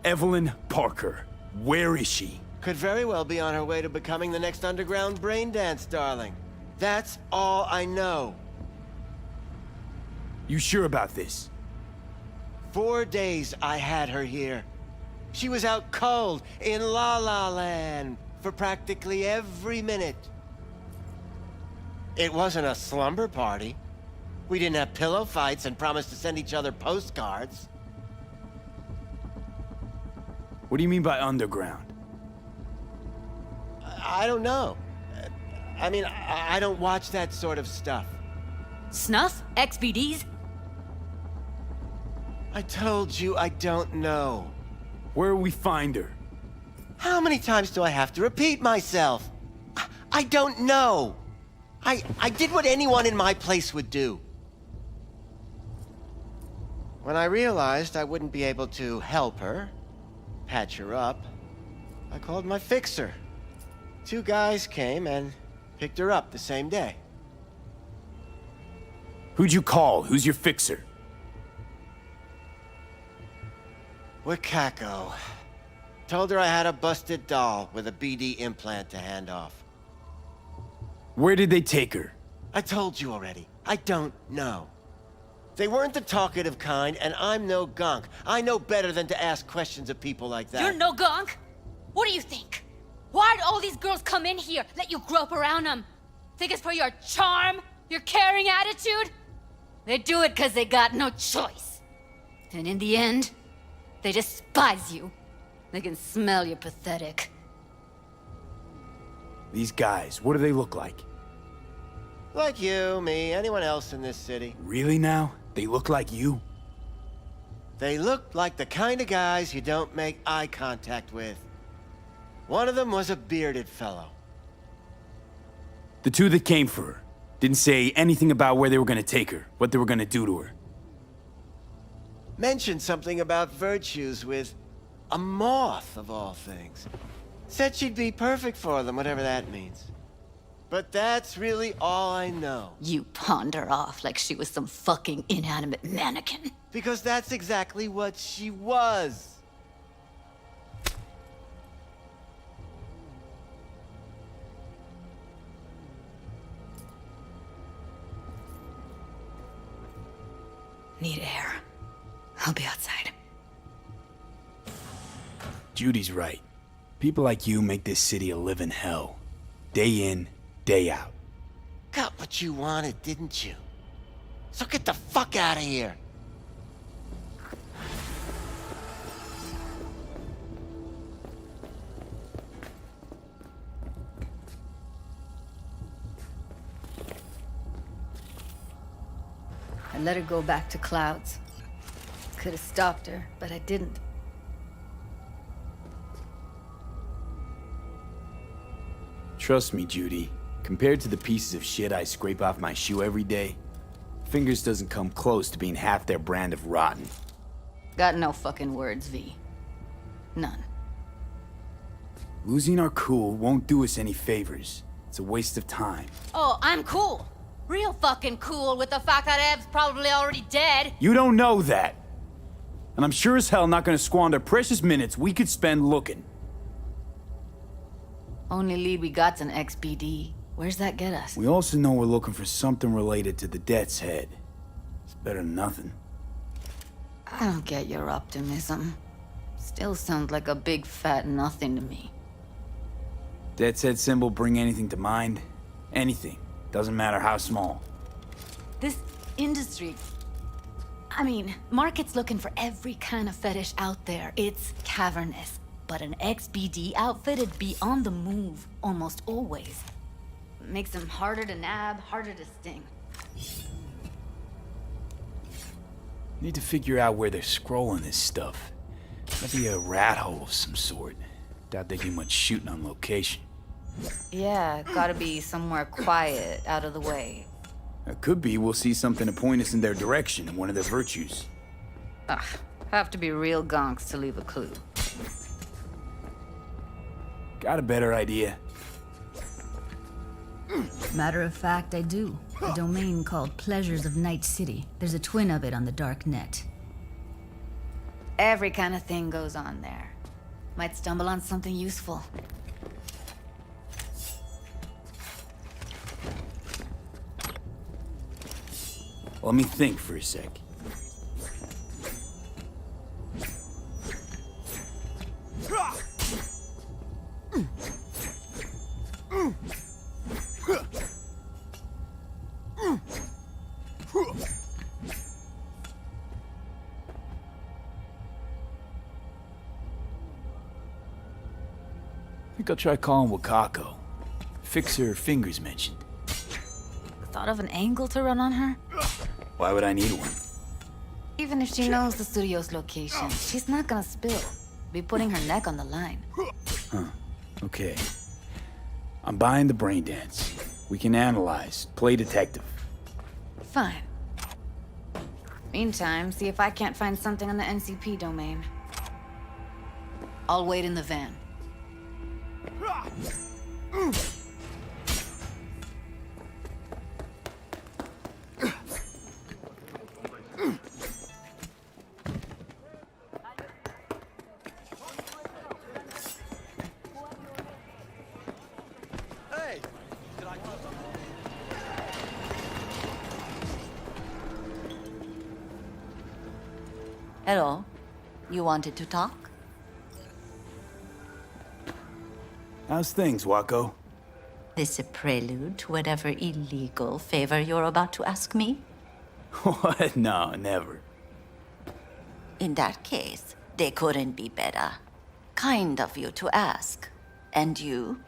Evelyn Parker, where is she? Could very well be on her way to becoming the next underground brain dance darling. That's all I know. You sure about this? 4 days I had her here. She was out cold in La La Land for practically every minute. It wasn't a slumber party. We didn't have pillow fights and promised to send each other postcards. What do you mean by underground? I don't know. I mean, I don't watch that sort of stuff. Snuff? XBDs? I told you I don't know. Where will we find her? How many times do I have to repeat myself? I don't know. I did what anyone in my place would do. When I realized I wouldn't be able to help her, patch her up, I called my fixer. 2 guys came and picked her up the same day. Who'd you call? Who's your fixer? Wakako. Told her I had a busted doll with a BD implant to hand off. Where did they take her? I told you already. I don't know. They weren't the talkative kind, and I'm no gonk. I know better than to ask questions of people like that. You're no gonk? What do you think? Why'd all these girls come in here, let you grope around them? Think it's for your charm? Your caring attitude? They do it because they got no choice. And in the end, they despise you. They can smell you're pathetic. These guys, what do they look like? Like you, me, anyone else in this city. Really now? They look like you? They look like the kind of guys you don't make eye contact with. One of them was a bearded fellow. The 2 that came for her didn't say anything about where they were gonna take her, what they were gonna do to her. Mentioned something about virtues with a moth, of all things. Said she'd be perfect for them, whatever that means. But that's really all I know. You pawned her off like she was some fucking inanimate mannequin. Because that's exactly what she was. Need air. I'll be outside. Judy's right. People like you make this city a living hell. Day in, day out. Got what you wanted, didn't you? So get the fuck out of here. I let her go back to Clouds. Could have stopped her, but I didn't. Trust me, Judy. Compared to the pieces of shit I scrape off my shoe every day, Fingers doesn't come close to being half their brand of rotten. Got no fucking words, V. None. Losing our cool won't do us any favors. It's a waste of time. Oh, I'm cool. Real fucking cool with the fact that Ev's probably already dead. You don't know that. And I'm sure as hell not gonna squander precious minutes we could spend looking. Only lead we got's an XBD. Where's that get us? We also know we're looking for something related to the Death's Head. It's better than nothing. I don't get your optimism. Still sounds like a big fat nothing to me. Death's Head symbol bring anything to mind? Anything. Doesn't matter how small. This industry... I mean, market's looking for every kind of fetish out there. It's cavernous. But an XBD outfit'd be on the move, almost always. Makes them harder to nab, harder to sting. Need to figure out where they're scrolling this stuff. Maybe a rat hole of some sort. Doubt they do much shooting on location. Yeah, gotta be somewhere quiet, out of the way. It could be we'll see something to point us in their direction, in one of their virtues. Ugh, have to be real gonks to leave a clue. Got a better idea? Matter of fact, I do. A domain called Pleasures of Night City. There's a twin of it on the dark net. Every kind of thing goes on there. Might stumble on something useful. Let me think for a sec. I think I'll try calling Wakako. Fix her fingers mentioned. Thought of an angle to run on her? Why would I need one? Even if she knows the studio's location, she's not gonna spill. Be putting her neck on the line. Huh. Okay. I'm buying the brain dance. We can analyze, play detective. Fine. Meantime, see if I can't find something on the NCP domain. I'll wait in the van. Hello. You wanted to talk? How's things, Wako? This a prelude to whatever illegal favor you're about to ask me? What? No, never. In that case, they couldn't be better. Kind of you to ask. And you?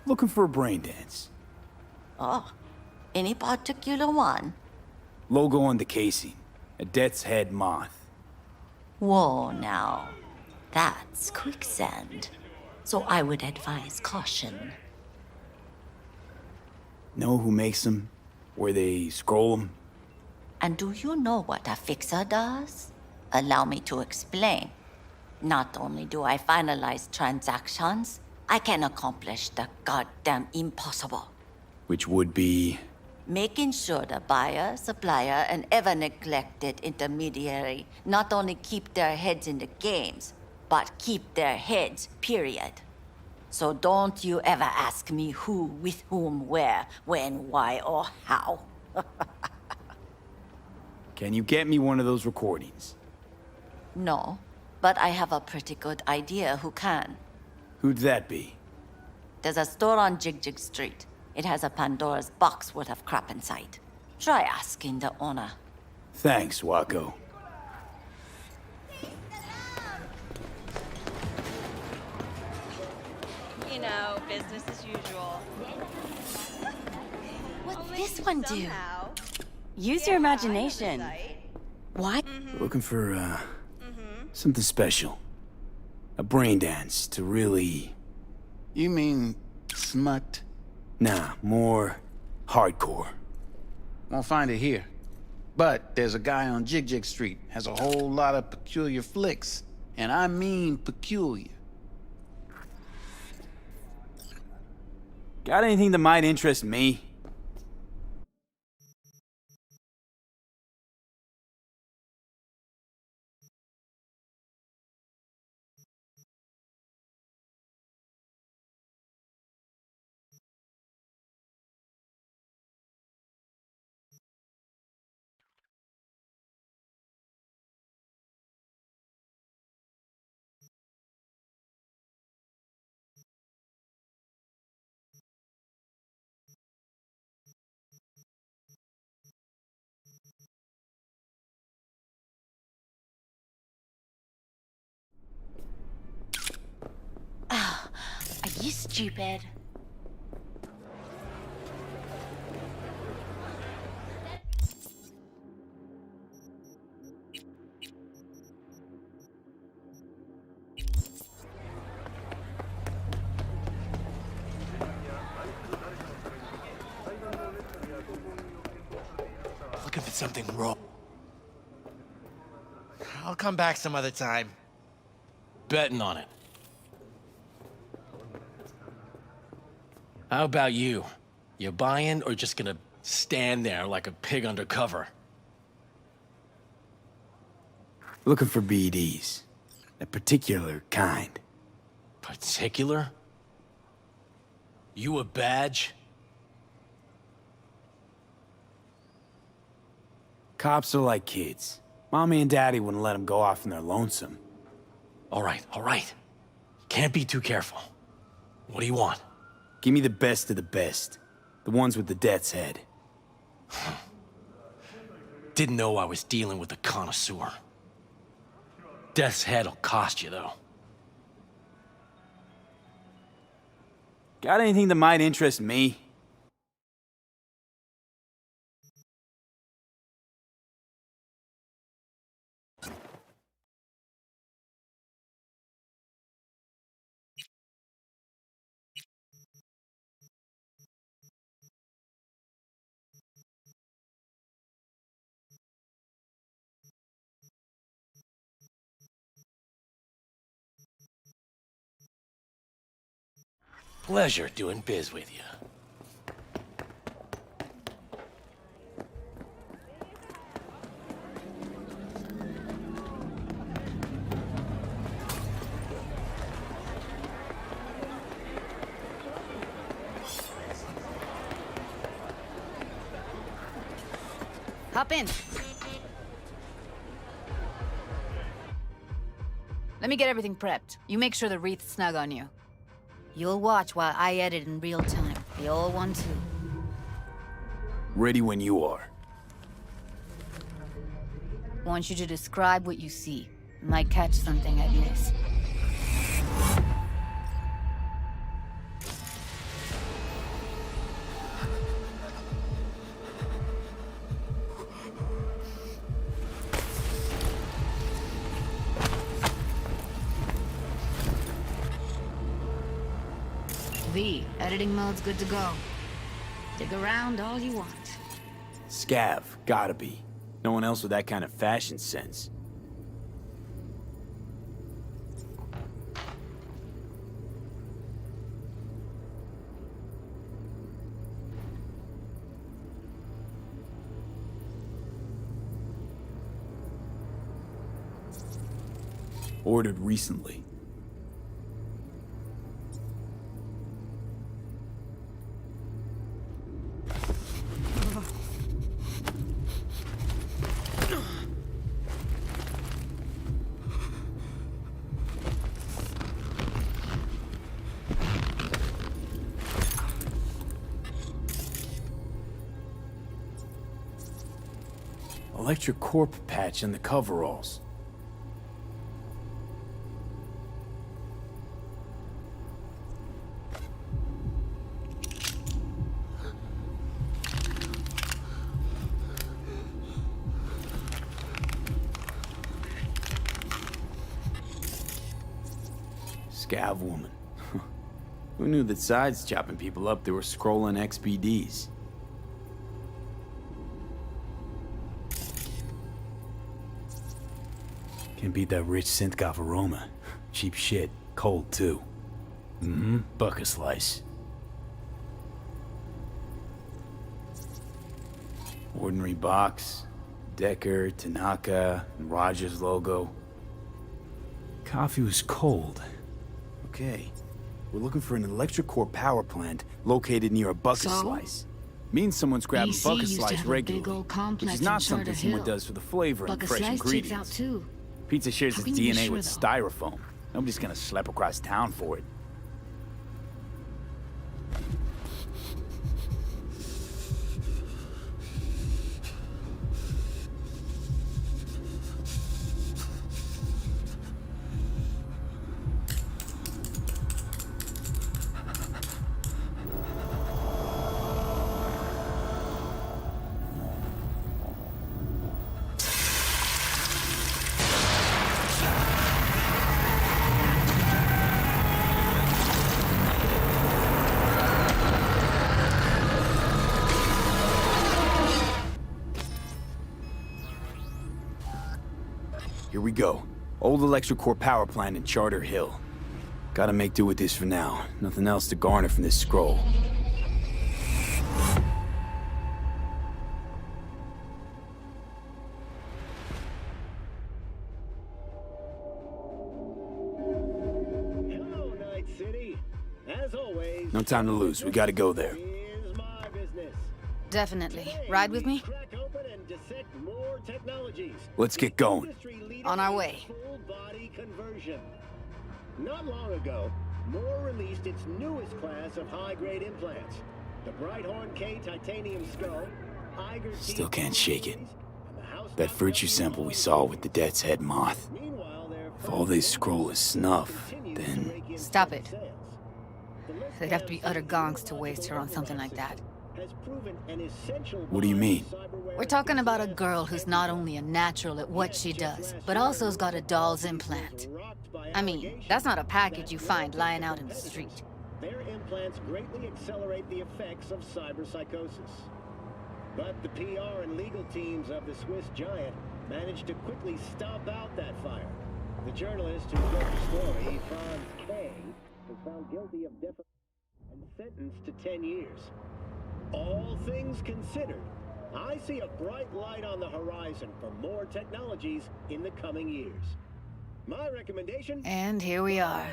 Looking for a brain dance. Oh, any particular one? Logo on the casing. A death's head moth. Whoa, now. That's quicksand. So I would advise caution. Know who makes them? Where they scroll them? And do you know what a fixer does? Allow me to explain. Not only do I finalize transactions, I can accomplish the goddamn impossible. Which would be... Making sure the buyer, supplier, and ever neglected intermediary not only keep their heads in the games, but keep their heads, period. So don't you ever ask me who, with whom, where, when, why, or how. Can you get me one of those recordings? No, but I have a pretty good idea who can. Who'd that be? There's a store on Jig Street. It has a Pandora's box worth of crap inside. Try asking the owner. Thanks, Wako. You know, business as usual. What's this one do? Use your imagination. Why? Looking for, something special. A brain dance to really... You mean smut? Nah, more hardcore. Won't find it here. But there's a guy on Jig Street, has a whole lot of peculiar flicks. And I mean peculiar. Got anything that might interest me? Are you stupid? Looking for something wrong. I'll come back some other time. Betting on it. How about you? You buying or just gonna stand there like a pig under cover? Looking for BDs. A particular kind. Particular? You a badge? Cops are like kids. Mommy and Daddy wouldn't let them go off on their lonesome. All right. Can't be too careful. What do you want? Give me the best of the best. The ones with the death's head. Didn't know I was dealing with a connoisseur. Death's head'll cost you, though. Got anything that might interest me? Pleasure doing biz with you. Hop in. Let me get everything prepped. You make sure the wreath's snug on you. You'll watch while I edit in real time. The old one, too. Ready when you are. Want you to describe what you see. Might catch something I'd miss. V, editing mode's good to go. Dig around all you want. Scav, gotta be. No one else with that kind of fashion sense. Ordered recently. Electric corp patch in the coveralls. Scav woman. Who knew that sides chopping people up, they were scrolling XBDs? Can't beat that rich synth-goth aroma. Cheap shit. Cold, too. Buck a slice. Ordinary box. Decker, Tanaka, and Rogers logo. Coffee was cold. Okay. We're looking for an electric core power plant located near a bucket slice. Means someone's grabbing BC bucket used to slice have a regularly, big old which complex is not in something Charter someone Hill. does for the flavor and Bucket fresh slice checks ingredients. out too. Pizza shares How its can you be DNA sure, with though? styrofoam. Nobody's gonna schlep across town for it. Here we go. Old electric core power plant in Charter Hill. Gotta make do with this for now. Nothing else to garner from this scroll. Hello, Night City. As always, No time to lose. We gotta go there. is my business. Definitely. Ride with me? Crack open and dissect more Let's get going. On our way. Full body conversion. Not long ago, Moore released its newest class of high-grade implants. The Brighthorn K titanium skull, Iger Still can't shake it. That virtue sample we saw with the Death's Head moth. If all they scroll is snuff, then... Stop it. They'd have to be utter gongs to waste her on something like that. What do you mean? We're talking about a girl who's not only a natural at what she does, but also has got a doll's implant. I mean, that's not a package you find lying out in the street. Their implants greatly accelerate the effects of cyberpsychosis. But the PR and legal teams of the Swiss giant managed to quickly stomp out that fire. The journalist who wrote the story, Franz K., was found guilty of defamation and sentenced to 10 years. All things considered, I see a bright light on the horizon for more technologies in the coming years. My recommendation... And here we are.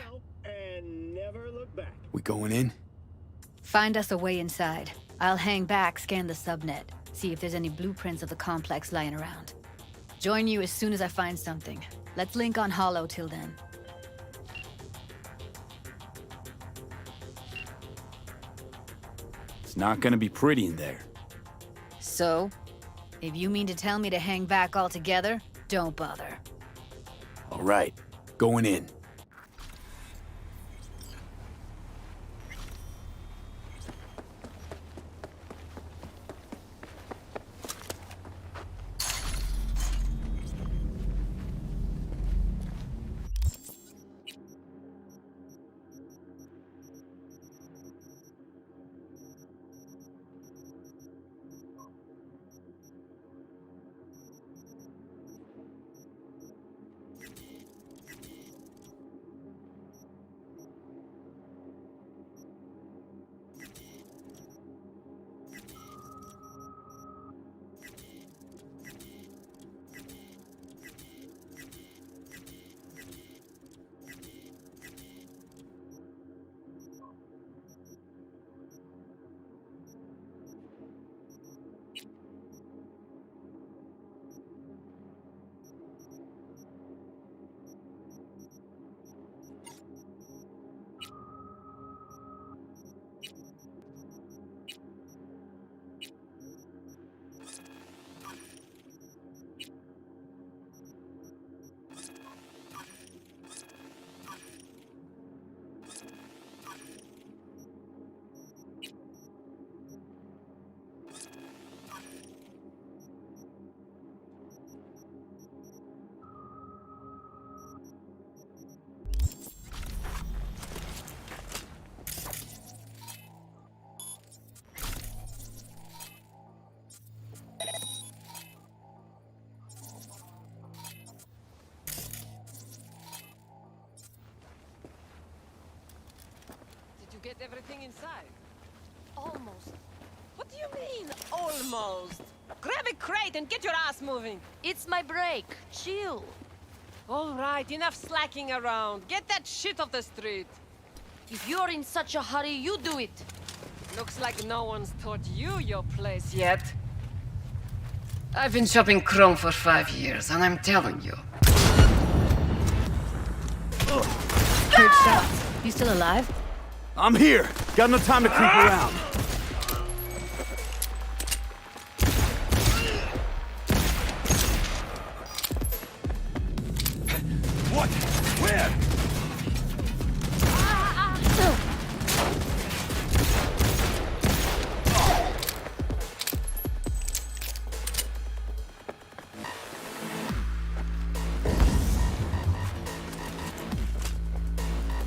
And never look back. We going in? Find us a way inside. I'll hang back, scan the subnet, see if there's any blueprints of the complex lying around. Join you as soon as I find something. Let's link on Hollow till then. It's not gonna be pretty in there. So? If you mean to tell me to hang back altogether, don't bother. All right, going in. Get everything inside? Almost. What do you mean, almost? Grab a crate and get your ass moving. It's my break. Chill. All right, enough slacking around. Get that shit off the street. If you're in such a hurry, you do it. Looks like no one's taught you your place yet. I've been shopping chrome for 5 years, and I'm telling you. Good shots. You still alive? I'm here. Got no time to creep around. What? Where?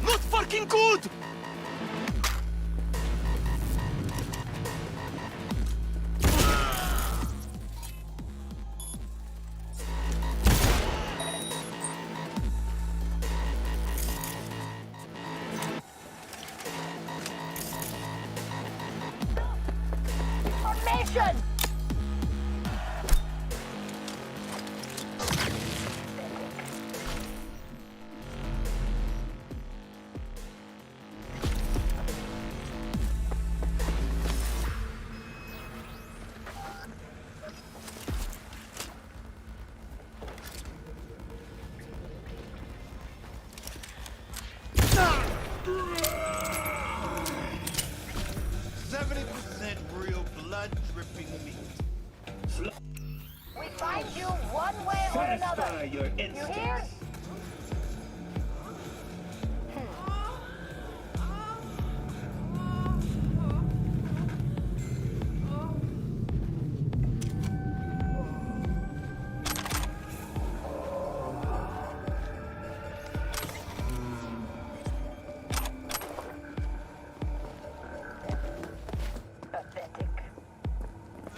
Not fucking good! Formation!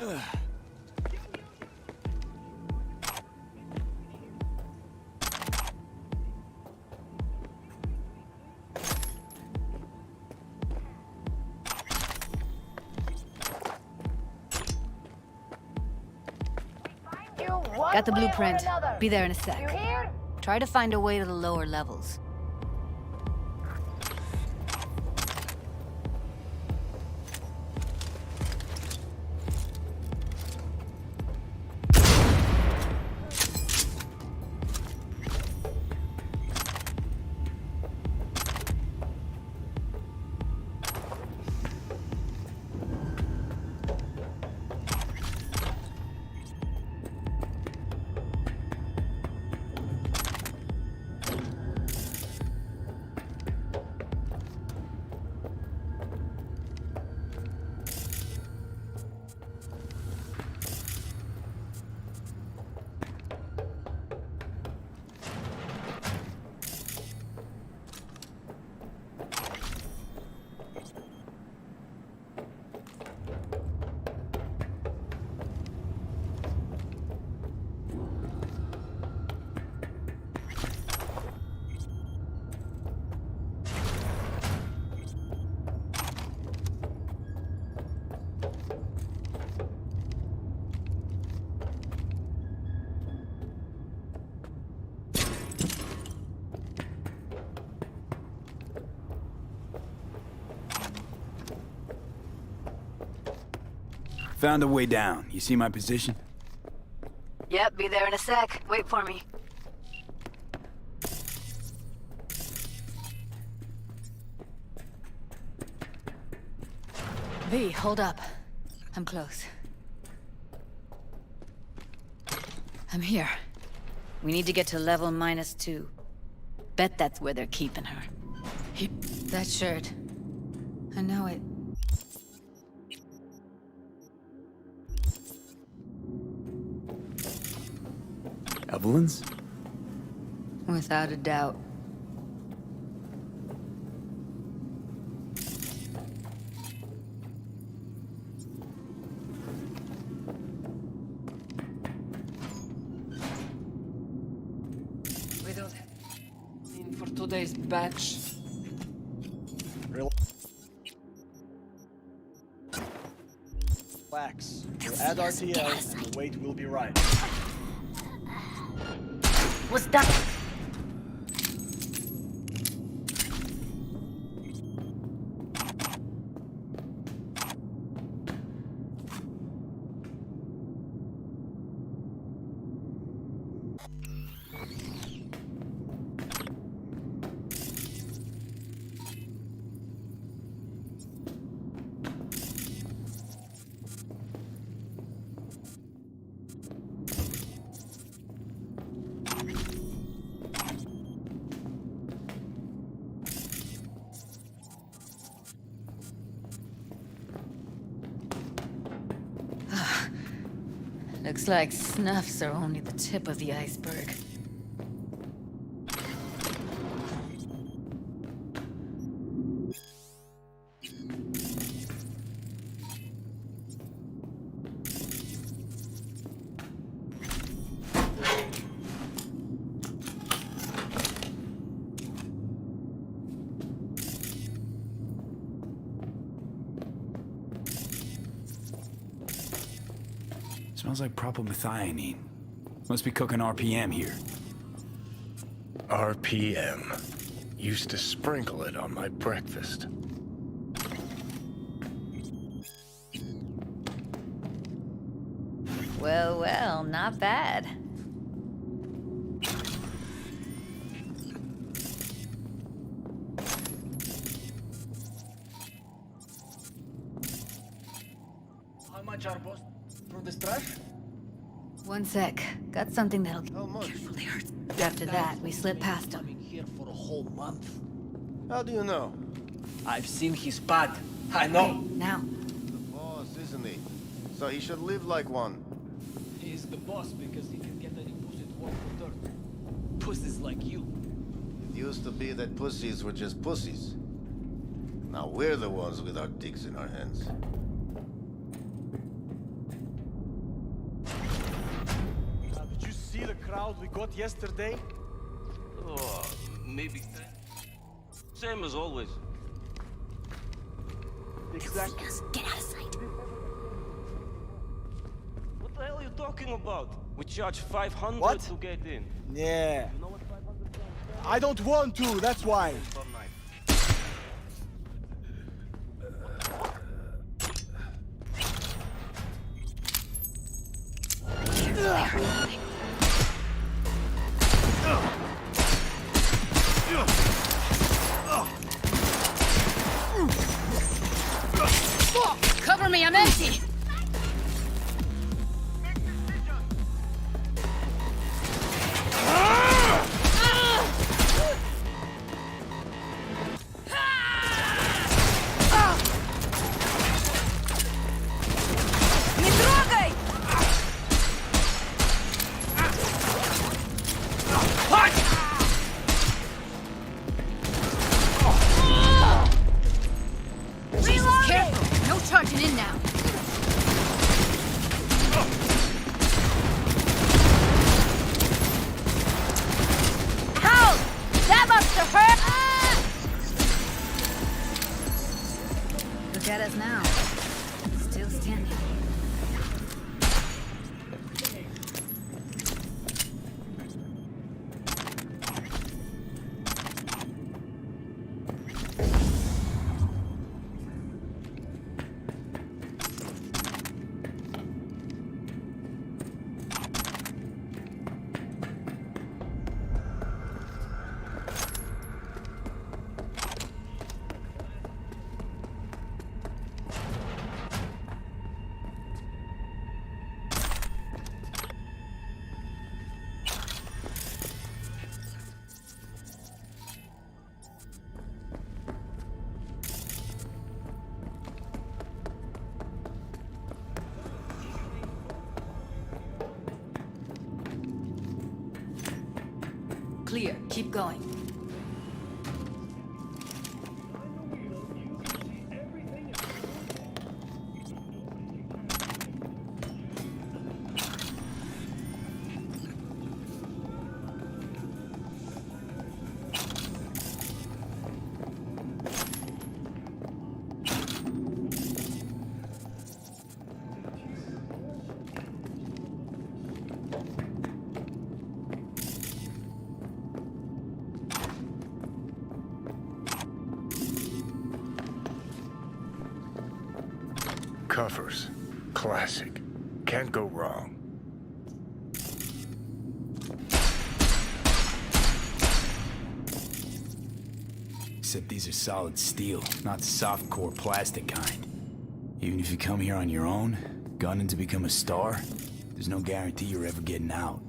Got the blueprint. Be there in a sec. Try to find a way to the lower levels. Found a way down. You see my position? Yep, be there in a sec. Wait for me. V, hold up. I'm close. I'm here. We need to get to level -2. Bet that's where they're keeping her. That shirt. I know it. Evelyn's? Without a doubt. We don't have for today's batch. Relax. We'll add RTL and the weight will be right. What's that? Looks like snuffs are only the tip of the iceberg. Smells like propylmethionine. Must be cooking RPM here. RPM. Used to sprinkle it on my breakfast. Well, well, not bad. How much are boss for this trash? One sec. Got something that'll How much? carefully hurt. After that, we slip past him. Been here for a whole month. How do you know? I've seen his pad. I know. Now. The boss, isn't he? So he should live like one. He's the boss because he can get any pussy to work for dirt. Pussies like you. It used to be that pussies were just pussies. Now we're the ones with our dicks in our hands. crowd we got yesterday? Oh, maybe 10. Same as always. Exactly. Get out of sight. What the hell are you talking about? We charge 500 What? to get in. Yeah. I don't want to, that's why. Per night. Cover me, I'm empty! Не трогай! Careful! No charging in now! Ow! That must have hurt! Look at us now. Still standing. Clear. Keep going. Covers. Classic. Can't go wrong. Except these are solid steel, not soft-core plastic kind. Even if you come here on your own, gunning to become a star, there's no guarantee you're ever getting out.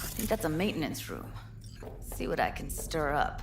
I think that's a maintenance room. See what I can stir up.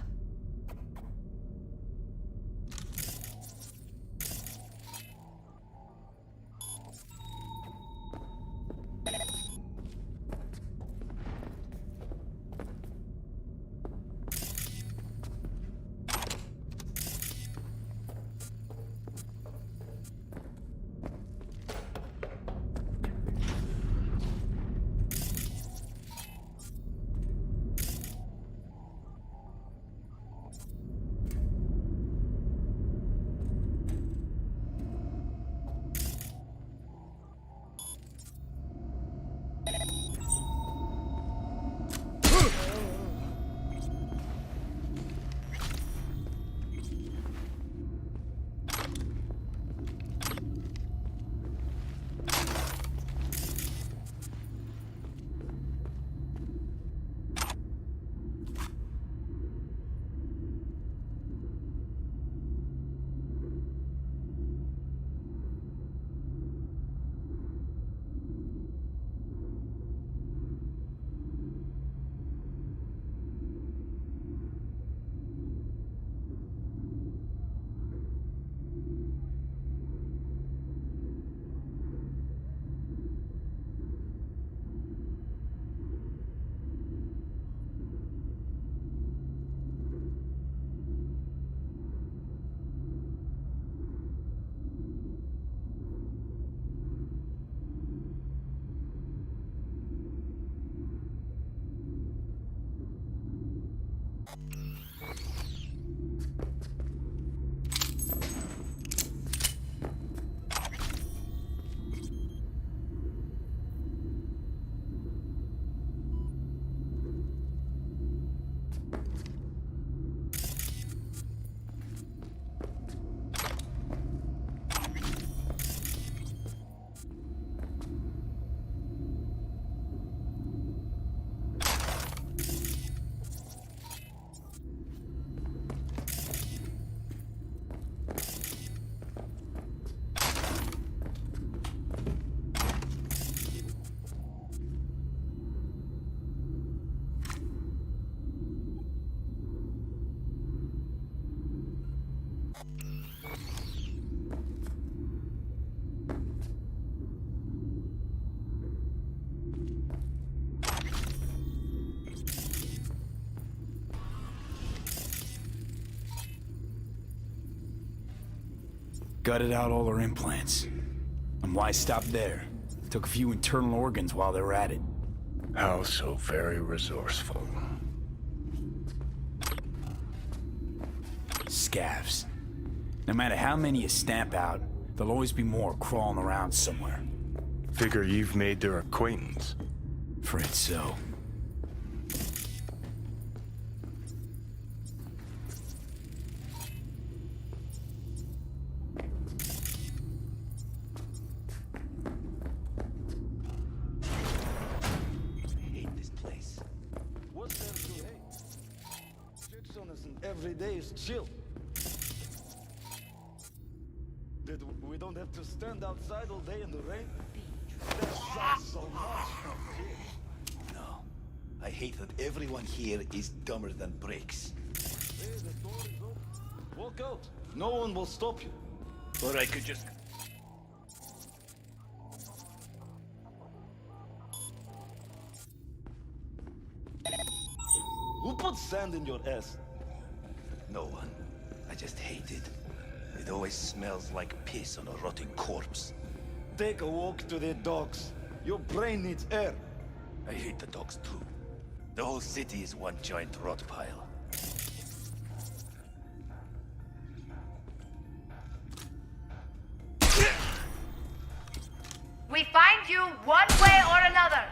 Gutted out all her implants. And why stop there? Took a few internal organs while they were at it. How so very resourceful. Scavs. No matter how many you stamp out, there'll always be more crawling around somewhere. Figure you've made their acquaintance. Afraid so. Every day is chill. That we don't have to stand outside all day in the rain. That sucks so much. No. I hate that everyone here is dumber than bricks. Hey, the door is open. Walk out. No one will stop you. Or I could just... Who put sand in your ass? No one. I just hate it. It always smells like piss on a rotting corpse. Take a walk to the docks. Your brain needs air. I hate the dogs too. The whole city is one giant rot pile. We find you one way or another.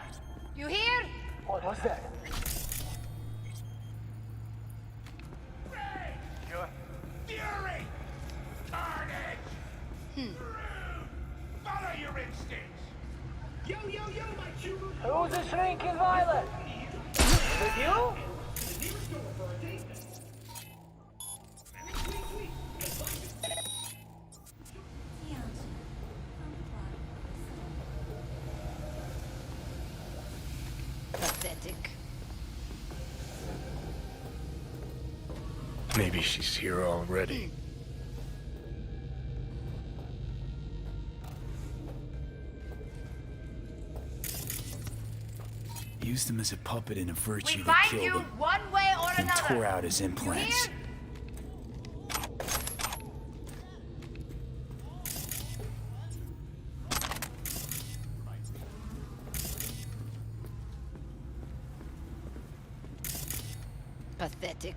You hear? What was that? Fury! Carnage! Follow your instincts! Yo, my tuber! Who's the shrinking violet? Is it you? Pathetic. Maybe she's here already. Used him as a puppet in a virtue We that find killed you him. one way or And another. tore out his implants. Pathetic.